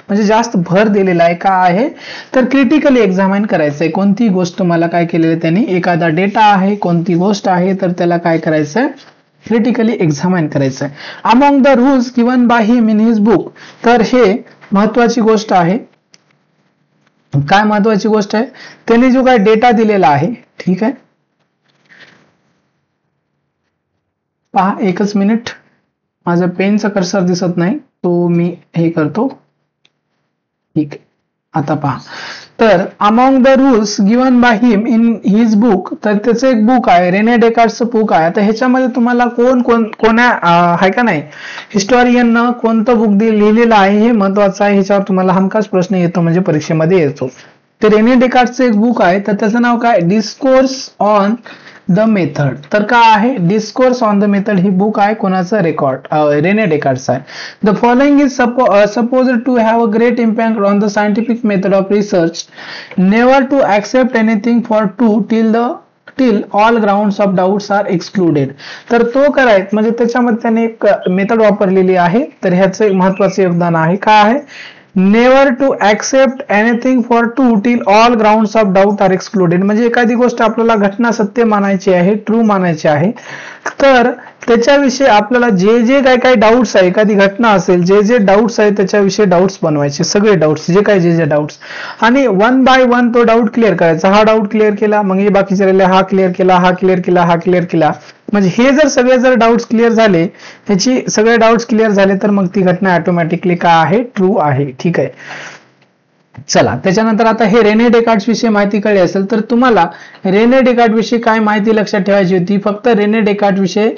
म्हणजे जास्त भर दिलेला आहे. का आहे तर क्रिटिकली एक्झामाइन करायचंय. कोणती गोष्ट तुम्हाला काय केलेलं त्यांनी, एखादा डेटा आहे, कोणती गोष्ट आहे, तर त्याला काय करायचंय, क्रिटिकली एक्झामाइन करायचंय. Among the rules given by him in his book, तर हे महत्वाची गोष्ट आहे. काय महत्वाची गोष्ट आहे, त्यांनी जो काय डेटा दिलेला आहे, ठीक आहे, पहा एकच मिनिट, माझा पेनचा कर्सर दिसत नाही, तो मी हे करतो. ठीक आहे, आता पहा. तर among the rules given by him in his book, तर त्याचं एक बुक आहे, रेने डेकार्डचं बुक आहे. आता ह्याच्यामध्ये तुम्हाला कोण्या आहे का नाही, हिस्टॉरियननं कोणतं बुक लिहिलेलं आहे हे महत्वाचं आहे. ह्याच्यावर तुम्हाला हमखास प्रश्न येतो, म्हणजे परीक्षेमध्ये येतो. ते रेने डेकार्डचं एक बुक आहे, तर त्याचं नाव काय, डिस्कोर्स ऑन द मेथड. तर काय आहे, डिस्कोर्स ऑन द मेथड ही बुक आहे. कोणाचं, रेने डेकार्डचं आहे. The following is supposed to have a great impact on the scientific method of research. Never to accept anything for true till all grounds of doubts are excluded. तर तो करायचं म्हणजे त्याच्यामध्ये त्याने एक मेथड वापरलेली आहे. तर ह्याचं महत्वाचं योगदान आहे. काय आहे, never to accept anything for true till all grounds of doubt are excluded. म्हणजे एखादी गोष्ट आपल्याला घटना सत्य मानायची आहे, ट्रू मानायची आहे, तर त्याच्याविषयी आपल्याला जे काय डाऊट्स आहे, एखादी घटना असेल, जे डाऊट्स आहे त्याच्याविषयी डाऊट्स बनवायचे, सगळे डाऊट्स जे डाऊट्स, आणि वन बाय वन तो डाऊट क्लिअर करायचा. हा डाऊट क्लिअर केला, मग हे बाकीचे राहिले, हा क्लिअर केला, हा क्लिअर केला, हा क्लिअर केला. म्हणजे हे जर सगळे डाऊट्स क्लिअर झाले, ह्याची सगळे डाऊट्स क्लिअर झाले, तर मग ती घटना ऑटोमॅटिकली काय आहे, ट्रू आहे. ठीक आहे, चला त्याच्यानंतर आता हे रेने डेकार्ड्स विषयी माहिती कळली असेल, तर तुम्हाला रेने डेकार्ड विषयी काय माहिती लक्षात ठेवायची होती, फक्त रेने डेकार्ड विषयी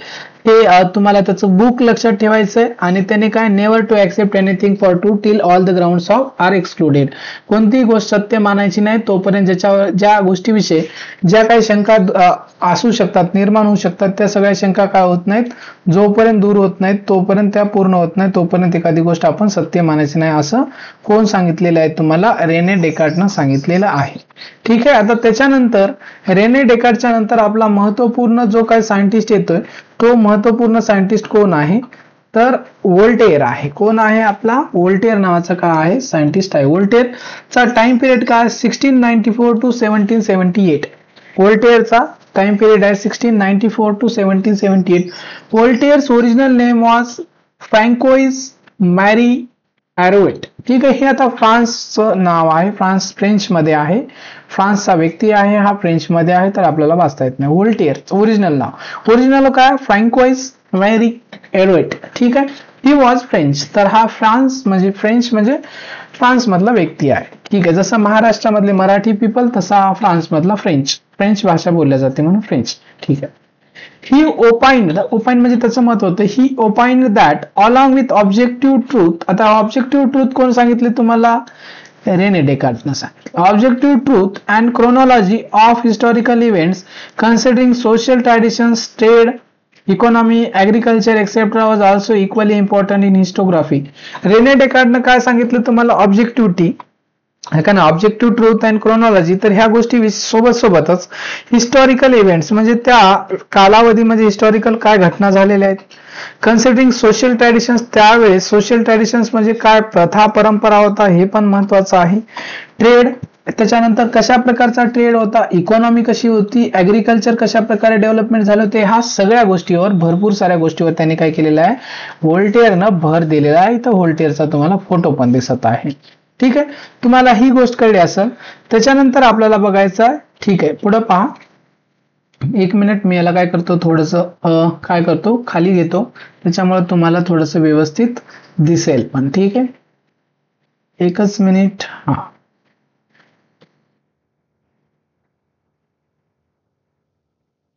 हे तुम्हाला त्याचं बुक लक्षात ठेवायचंय. आणि त्याने काय, never to accept anything for true till all the grounds of are excluded. कोणतीही गोष्ट सत्य मानायची नाही तोपर्यंत ज्या गोष्टीविषयी ज्या काही शंका असू शकतात, निर्माण होऊ शकतात, त्या सगळ्या शंका काय होत नाहीत, जोपर्यंत दूर होत नाहीत तोपर्यंत त्या पूर्ण होत नाही, तोपर्यंत एखादी गोष्ट आपण सत्य मानायची नाही, असं कोण सांगितलेलं आहे, तुम्हाला रेने डेकार्डनं सांगितलेलं आहे. ठीक आहे, आता त्याच्यानंतर रेने डेकार्डच्या नंतर आपला महत्वपूर्ण जो काही सायंटिस्ट येतोय, तो महत्वपूर्ण सायंटिस्ट कोण आहे, तर वोल्टेअर आहे. कोण आहे, आपला वोल्टेअर नावाचा काय आहे, सायंटिस्ट आहे. वोल्टेअरचा टाइम पिरियड काय, 1694 टू 1778. वोल्टेअरचा टाइम पिरियड आहे 1694 to 1778. वोल्टेअर्स original name was Francois मॅरी एरोवेट. ठीक आहे, हे आता फ्रान्सचं नाव आहे, फ्रेंच मध्ये आहे, फ्रान्सचा व्यक्ती आहे, हा फ्रेंच मध्ये आहे, तर आपल्याला वाचता येत नाही. वोल्टेअर ओरिजिनल नाव, ओरिजिनल काय, फ्रँकोइस मॅरी एरोवेट. ठीक आहे, ही वॉज फ्रेंच. तर हा फ्रान्स म्हणजे फ्रेंच म्हणजे फ्रान्स मधला व्यक्ती आहे. ठीक आहे, जसं महाराष्ट्रामधले मराठी पीपल, तसा फ्रान्स मधला फ्रेंच भाषा बोलल्या जाते म्हणून फ्रेंच. ठीक आहे, ही ओपाइंड म्हणजे त्याचं मत होतं, he opined that along with objective truth. आता ऑब्जेक्टिव्ह ट्रूथ कोण सांगितले तुम्हाला, रेने डेकार्डनं सांगितलं. Objective truth and chronology of historical events considering social traditions, trade, economy, agriculture et cetera was also equally important in historiography. Rene डेकार्डनं काय सांगितलं तुम्हाला, ऑब्जेक्टिव्हिटी का ना, ऑब्जेक्टिव्ह ट्रूथ अँड क्रोनॉलॉजी. तर ह्या गोष्टी सोबतच हिस्टॉरिकल इव्हेंट्स म्हणजे त्या कालावधीमध्ये हिस्टॉरिकल काय घटना झालेल्या आहेत. कन्सिडरिंग सोशल ट्रॅडिशन्स, त्यावेळेस सोशल ट्रॅडिशन्स म्हणजे काय प्रथा परंपरा होता, हे पण महत्वाचं आहे. ट्रेड, त्याच्यानंतर कशा प्रकारचा ट्रेड होता, इकॉनॉमी कशी होती, ऍग्रिकल्चर कशा प्रकारे डेव्हलपमेंट झालं होते, ह्या सगळ्या गोष्टीवर, भरपूर साऱ्या गोष्टीवर त्यांनी काय केलेलं आहे, व्होल्टेअरनं भर दिलेला आहे. इथं व्होल्टेअरचा तुम्हाला फोटो पण दिसत आहे. ठीक आहे, तुम्हाला ही गोष्ट कळली असेल. त्याच्यानंतर आपल्याला बघायचं आहे. ठीक आहे, पुढे पहा, एक मिनिट, मी याला काय करतो, थोडस काय करतो, खाली घेतो, त्याच्यामुळे तुम्हाला थोडस व्यवस्थित दिसेल पण. ठीक आहे, एकच मिनिट. हा,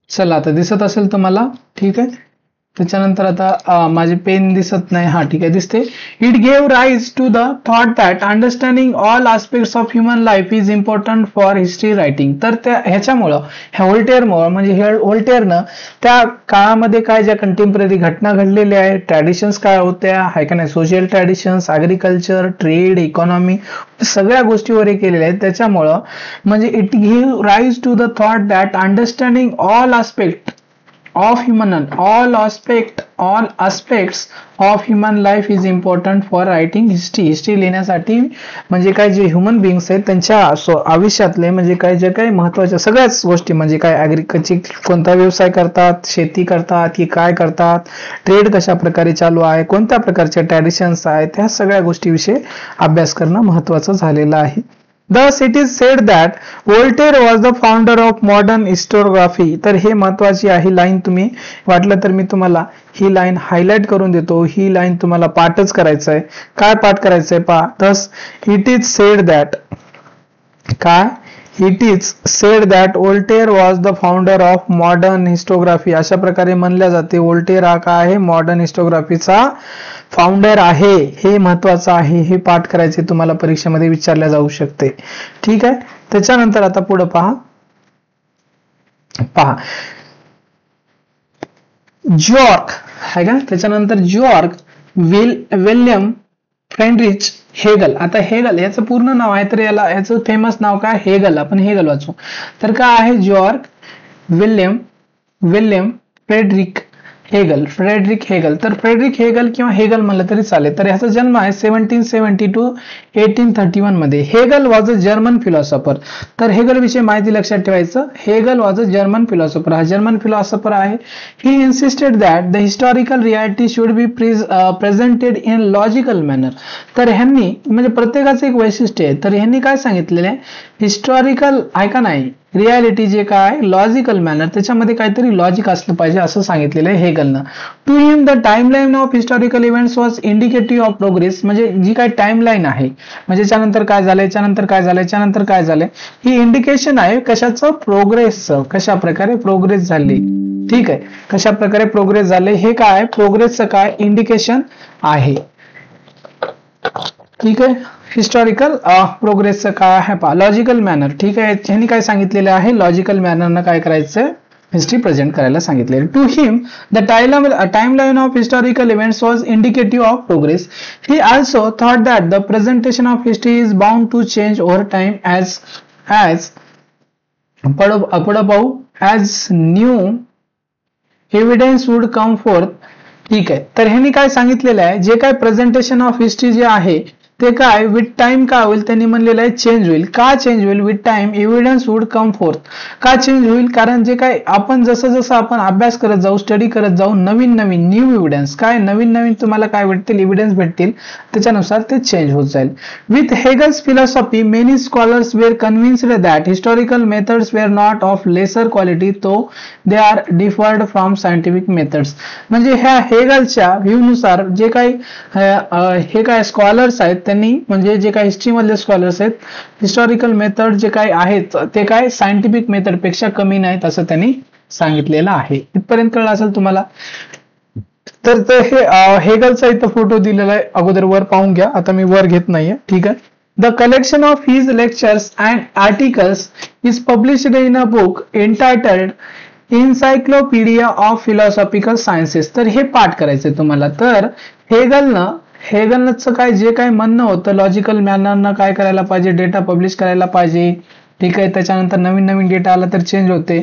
चला आता दिसत असेल तुम्हाला. ठीक आहे, त्याच्यानंतर आता माझे पेन दिसत नाही. हा, ठीक आहे, दिसते. It gave rise to the thought that understanding all aspects of human life is important for history writing. तर ह्याच्यामुळं, ह्या व्होल्टेअरमुळं म्हणजे व्होल्टेअरनं त्या काळामध्ये काय ज्या कंटेम्पररी घटना घडलेल्या आहेत, ट्रॅडिशन्स काय होत्या, हाय का नाही, social traditions, agriculture, trade, economy, सगळ्या गोष्टीवर हे केलेल्या आहेत. त्याच्यामुळं म्हणजे it give rise to the thought that understanding all aspect of human all aspects of human life is important for writing history. History लिहिण्यासाठी म्हणजे काय जे ह्युमन बिंग्स आहेत त्यांच्या आयुष्यातले म्हणजे काय जे काही महत्वाच्या सगळ्याच गोष्टी म्हणजे काय ॲग्रिकल्चर कोणता व्यवसाय करतात, शेती करतात की काय करतात, ट्रेड कशा प्रकारे चालू आहे, कोणत्या प्रकारचे ट्रॅडिशन्स आहेत, त्या सगळ्या गोष्टीविषयी अभ्यास करणं महत्वाचं झालेलं आहे. Thus it is said that Voltaire was the founder of modern historiography. तर हे महत्वाची आहे लाईन. तुम्ही वाटलं तर मी तुम्हाला ही लाईन हायलाइट करून देतो. ही लाईन तुम्हाला पाठच करायचं आहे. काय पाठ करायचंय पहा. Thus it is said that काय It is said that Voltaire was the founder of modern historiography. अशा प्रकारे म्हणल्या जाते वोल्टेअर हा काय आहे, मॉडर्न हिस्टोग्राफीचा फाउंडर आहे. हे महत्वाचं आहे. हे पाठ करायचे तुम्हाला परीक्षेमध्ये विचारल्या जाऊ शकते. ठीक आहे. त्याच्यानंतर आता पुढे पहा जॉर्ग आहे का. त्याच्यानंतर जॉर्ग विल्यम फ्रेडरिच हेगल. आता हेगल याचं पूर्ण नाव आहे तर याचं फेमस नाव काय, हेगल. आपण हेगल वाचू. तर काय आहे, जॉर्ग विल्यम फ्रेडरिक हेगल. तर फ्रेडरिक हेगल किंवा हेगल म्हणलं तरी चालेल. तर याचा जन्म आहे 1770 to 1831 मध्ये. Hegel was a German philosopher. तर हेगल विषयी माहिती लक्षात ठेवायचं. Hegel was a German philosopher. हा जर्मन फिलॉसॉफर आहे. He insisted that the historical reality should be presented in logical manner. तर ह्यांनी म्हणजे प्रत्येकाचं एक वैशिष्ट्य आहे. तर ह्यांनी काय सांगितलेलं आहे, हिस्टॉरिकल ऐका नाही रियालिटी जे काय लॉजिकल मॅनर त्याच्यामध्ये काहीतरी लॉजिक असलं पाहिजे असं सांगितलेलं आहे हेगलनं. To him the timeline of historical events was indicative of progress. म्हणजे जी काय टाइमलाईन आहे म्हणजे याच्यानंतर काय झालं, याच्यानंतर काय झालं, याच्यानंतर काय झालंय, ही इंडिकेशन आहे कशाचं, प्रोग्रेसचं. कशा प्रकारे प्रोग्रेस झाली. ठीक आहे. कशा प्रकारे प्रोग्रेस झाले हे काय प्रोग्रेसचं काय इंडिकेशन आहे. ठीक आहे. हिस्टॉरिकल प्रोग्रेसचं काय आहे पहा, लॉजिकल मॅनर. ठीक आहे. ह्यांनी काय सांगितलेलं आहे, लॉजिकल मॅनरनं काय करायचं, हिस्ट्री प्रेझेंट करायला सांगितलेलं. To him the timeline of historical events was indicative of progress. He also thought that the presentation of history is bound to change over time as new evidence would come forth. ठीक आहे. तर ह्यांनी काय सांगितलेलं आहे, जे काय presentation of history जे आहे ते काय विथ टाइम काय होईल, त्यांनी म्हणलेलं आहे चेंज होईल. का चेंज होईल, with time evidence would come fourth. का चेंज होईल, कारण जे काय आपण जसं आपण अभ्यास करत जाऊ, स्टडी करत जाऊ, नवीन न्यू एव्हिडन्स काय नवीन तुम्हाला काय भेटतील, एव्हिडन्स भेटतील, त्याच्यानुसार ते चेंज होत जाईल. With Hegel's philosophy many scholars were convinced that historical methods were not of lesser quality to they are differed from scientific methods. म्हणजे ह्या हेगलच्या व्ह्यूनुसार जे काही हे काय स्कॉलर्स आहेत त्यांनी म्हणजे जे काही हिस्ट्री मधले स्कॉलर्स आहेत, हिस्टॉरिकल मेथड जे काही आहेत ते काय सायंटिफिक मेथड पेक्षा कमी नाहीत असं त्यांनी सांगितलेलं आहे. इथपर्यंत कळलं असेल तुम्हाला. तर हे हेगलचा इथं फोटो दिलेला आहे, अगोदर वर पाहून घ्या. आता मी वर घेत नाहीये. ठीक आहे. The collection of his lectures and articles is published in a book entitled Encyclopaedia of Philosophical Sciences. तर हे पाठ करायचंय तुम्हाला. तर हेगलचं काय जे काय म्हणणं होतं, लॉजिकल मॅनरनं काय करायला पाहिजे, डेटा पब्लिश करायला पाहिजे. ठीक आहे. त्याच्यानंतर नवीन डेटा आला तर चेंज होते.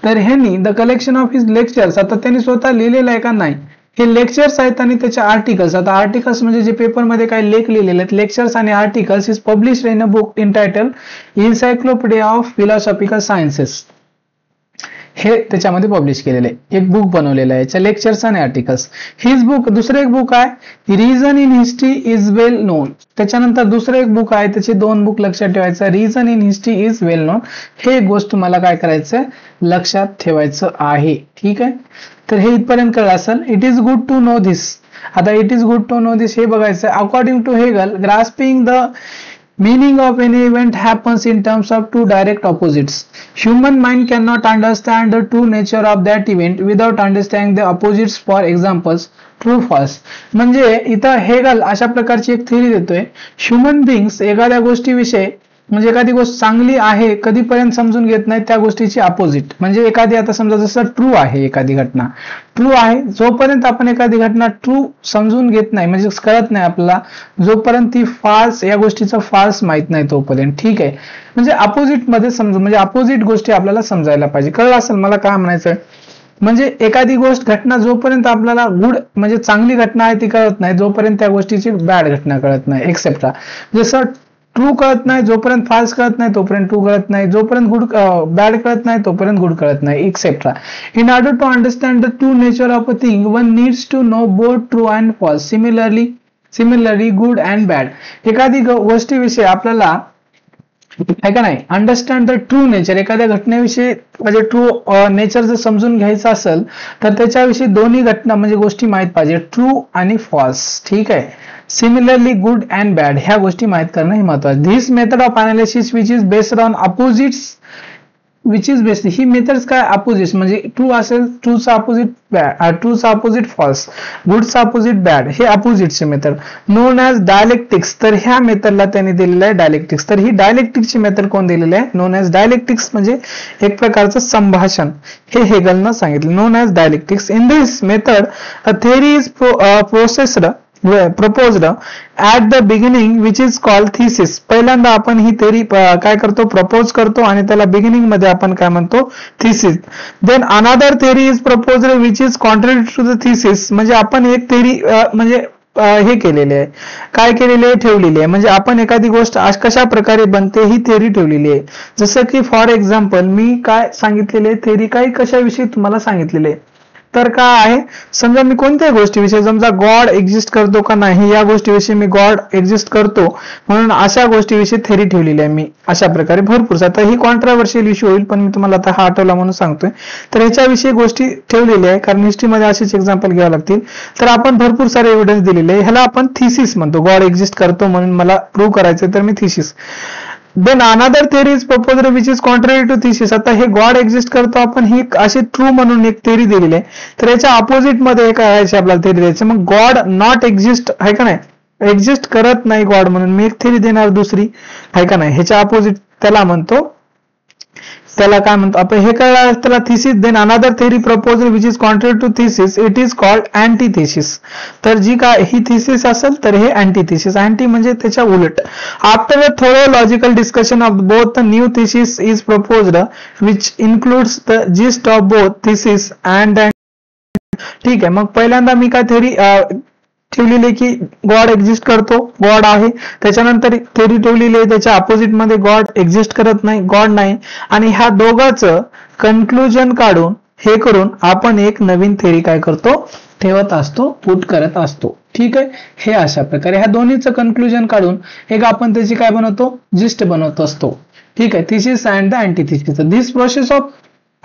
तर ह्यांनी the collection of his lectures, आता त्यांनी स्वतः लिहिलेलं आहे का नाही, हे लेक्चर्स आहेत आणि त्याचे आर्टिकल्स. आता आर्टिकल्स म्हणजे जे पेपरमध्ये काही लेख लिहिलेले आहेत, लेक्चर्स आणि articles is published in a book entitled Encyclopaedia of Philosophical Sciences. हे त्याच्यामध्ये पब्लिश केलेले एक बुक बनवलेलं आहे याच्या लेक्चर्स आणि आर्टिकल्स. हिज बुक दुसरं एक बुक आहे reason in history is well non. त्याच्यानंतर दुसरं एक बुक आहे, त्याचे दोन बुक लक्षात ठेवायचं. Reason in history is well non, हे एक गोष्ट तुम्हाला काय करायचं लक्षात ठेवायचं आहे. ठीक आहे. तर हे इथपर्यंत कळलं असेल. It is good to know this. आता it is good to know this हे बघायचं. According to Hegel grasping the meaning of any event happens in terms of two direct opposites. Human mind cannot understand the true nature of that event without understanding the opposites. For examples, true false. म्हणजे इथं Hegel अशा प्रकारची एक theory देतोय. Human बिंग्स एखाद्या गोष्टीविषयी म्हणजे एखादी गोष्ट चांगली आहे कधीपर्यंत समजून घेत नाही, त्या गोष्टीची अपोजिट. म्हणजे एखादी आता समजा जसं ट्रू आहे, एखादी घटना ट्रू आहे, जोपर्यंत आपण एखादी घटना ट्रू समजून घेत नाही म्हणजे कळत नाही आपल्याला, जोपर्यंत ती फाल्स या गोष्टीचं फाल्स माहित नाही तोपर्यंत. ठीक आहे. म्हणजे अपोजिट मध्ये समजून म्हणजे अपोजिट गोष्टी आपल्याला समजायला पाहिजे. कळलं असेल मला काय म्हणायचंय. म्हणजे एखादी गोष्ट घटना जोपर्यंत आपल्याला गुड म्हणजे चांगली घटना आहे ती कळत नाही, जोपर्यंत त्या गोष्टीची बॅड घटना कळत नाही, एक्सेप्ट्रा. जसं ट्रू कळत नाही जोपर्यंत फाल्स कळत नाही तोपर्यंत ट्रू कळत नाही, जोपर्यंत गुड बॅड कळत नाही तोपर्यंत गुड कळत नाही, etcetera. In order to understand the true nature of a thing one needs to know both true and false. Similarly good and bad. एखादी गोष्टीविषयी आपल्याला आहे का नाही अंडरस्टँड द ट्रू नेचर, एखाद्या घटनेविषयी म्हणजे ट्रू नेचर जर समजून घ्यायचं असेल तर त्याच्याविषयी दोन्ही घटना म्हणजे गोष्टी माहित पाहिजे, ट्रू आणि फॉल्स. ठीक आहे. सिमिलरली गुड अँड बॅड ह्या गोष्टी माहित करणं हे महत्वाचं. This method of analysis which is based on opposites, he methods काय अपोजिट्स म्हणजे ट्रू असेल ट्रूचा अपोजिट फॉल्स, गुडचा अपोजिट बॅड, हे अपोजिटचे मेथड नोन ॲज डायलेक्टिक्स. तर ह्या मेथडला त्यांनी दिलेलं आहे डायलेक्टिक्स. तर ही डायलेक्टिक्सची मेथड कोण दिलेली आहे? नोन ॲज डायलेक्टिक्स म्हणजे एक प्रकारचं संभाषण, हे हेगलनं सांगितलं. Non as dialectics. In this method a theory is proposed at the beginning which is called thesis. पहिल्यांदा आपण ही थेअरी काय करतो? प्रपोज करतो आणि त्याला बिगिनिंग मध्ये आपण काय म्हणतो? Thesis. Then another theory is proposed which is contrary to the thesis. म्हणजे आपण एक थेअरी म्हणजे हे केलेले आहे, काय केलेले आहे? ठेवलेली आहे. म्हणजे आपण एखादी गोष्ट कशा प्रकारे बनते ही थेअरी ठेवलेली आहे. जसं की फॉर एक्झाम्पल मी काय सांगितलेले आहे थेअरी, काही कशाविषयी तुम्हाला सांगितलेले आहे. तर काय आहे? समजा मी कोणत्याही गोष्टीविषयी, समजा गॉड एक्झिस्ट करतो का नाही या गोष्टीविषयी, मी गॉड एक्झिस्ट करतो म्हणून अशा गोष्टीविषयी थेअरी ठेवलेली आहे मी. अशा प्रकारे भरपूर. आता ही कॉन्ट्राव्हर्शियल इश्यू होईल पण मी तुम्हाला आता हा आठवला म्हणून सांगतोय. तर ह्याच्याविषयी गोष्टी ठेवलेल्या आहे कारण हिस्ट्रीमध्ये असेच एक्झाम्पल घ्यावे लागतील. तर आपण भरपूर सारे एव्हिडन्स दिलेले आहे. ह्याला आपण थिसिस म्हणतो. गॉड एक्झिस्ट करतो म्हणून मला प्रूव्ह करायचं तर मी thesis. Then another theory is proposed which is contrary to thesis. आता हे गॉड एक्झिस्ट करतो आपण ही अशी ट्रू म्हणून एक थेअरी दिलेली आहे. तर याच्या अपोजिट मध्ये काय आहे आपल्याला थेअरी द्यायचं. मग गॉड नॉट एक्झिस्ट आहे का नाही, एक्झिस्ट करत नाही गॉड म्हणून मी एक थेअरी देणार दुसरी आहे का नाही. ह्याच्या अपोजिट त्याला म्हणतो, त्याला काय म्हणतो आपण हे कळलं त्याला thesis. Then another theory proposal which is contrary to thesis it is called antithesis. तर जी काय ही थिसिस असेल तर हे अँटीथिसिस. अँटी म्हणजे त्याच्या उलट. After a thorough logical discussion of both the new thesis is proposed which includes the gist of both thesis and. ठीक आहे. मग पहिल्यांदा मी काय थेअरी ठेवलेली की गॉड एक्झिस्ट करतो, गॉड आहे. त्याच्यानंतर थेअरी ठेवलेली आहे त्याच्या अपोजिट मध्ये गॉड एक्झिस्ट करत नाही, गॉड नाही. आणि ह्या दोघांचं कन्क्लुजन काढून हे करून आपण एक नवीन थेअरी काय करतो? ठेवत असतो, पुट करत असतो. ठीक आहे. हे अशा प्रकारे ह्या दोन्हीचं कन्क्लुजन काढून एक आपण त्याची काय बनवतो? जिस्ट बनवत असतो. ठीक आहे. Thesis and the antithesis. This process of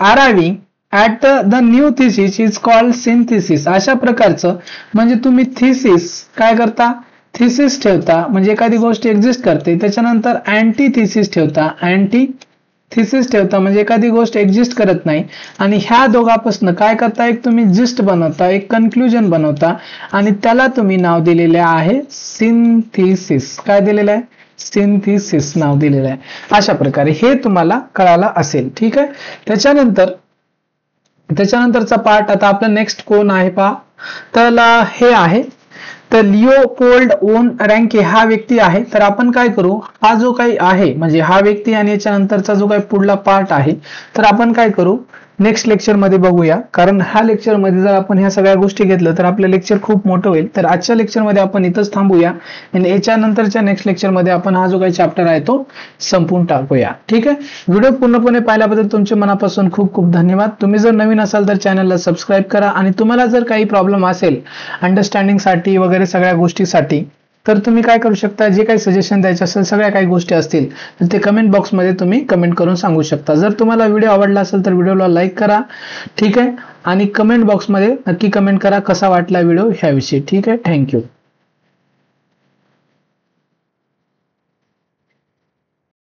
arriving at the new thesis is called synthesis. अशा प्रकारचं म्हणजे तुम्ही थिसिस काय करता? थिसिस ठेवता म्हणजे एखादी गोष्ट एक्झिस्ट करते. त्याच्यानंतर अँटीथिसिस ठेवता, अँटीथिसिस ठेवता म्हणजे एखादी गोष्ट एक्झिस्ट करत नाही. आणि ह्या दोघांपासून काय करता? एक तुम्ही जिस्ट बनवता, एक कन्क्लुजन बनवता आणि त्याला तुम्ही नाव दिलेले आहे सिंथिसिस. काय दिलेलं आहे? सिंथिसिस नाव दिलेलं आहे. अशा प्रकारे हे तुम्हाला कळालं असेल. ठीक आहे. त्याच्यानंतरचा पार्ट आता आपला नेक्स्ट कोण आहे पहा. तर हे आहे तर लिओपोल्ड ओन रँके हा व्यक्ती आहे. तर आपण काय करू, हा जो काही आहे म्हणजे हा व्यक्ती आणि याच्यानंतरचा जो काही पुढला पार्ट आहे तर आपण काय करू नेक्स्ट लेक्चर मध्ये बघूया. कारण ह्या लेक्चर मध्ये जर आपण ह्या सगळ्या गोष्टी घेतलं तर आपलं लेक्चर खूप मोठं होईल. तर आजच्या लेक्चर मध्ये आपण इथंच थांबूया आणि याच्यानंतरच्या नेक्स्ट लेक्चर मध्ये आपण हा जो काही चॅप्टर आहे तो संपून टाकूया. ठीक आहे. व्हिडिओ पूर्णपणे पाहिल्याबद्दल तुमचे मनापासून खूप खूप धन्यवाद. तुम्ही जर नवीन असाल तर चॅनलला सबस्क्राईब करा आणि तुम्हाला जर काही प्रॉब्लेम असेल अंडरस्टँडिंग साठी वगैरे सगळ्या गोष्टीसाठी तर तुम्ही काय करू शकता, जे काही सजेशन द्यायचे असेल सगळ्या काही गोष्टी असतील तर ते कमेंट बॉक्समध्ये तुम्ही कमेंट करून सांगू शकता. जर तुम्हाला व्हिडिओ आवडला असेल तर व्हिडिओला लाईक करा. ठीक आहे. आणि कमेंट बॉक्समध्ये नक्की कमेंट करा कसा वाटला व्हिडिओ ह्याविषयी. ठीक आहे. थँक्यू.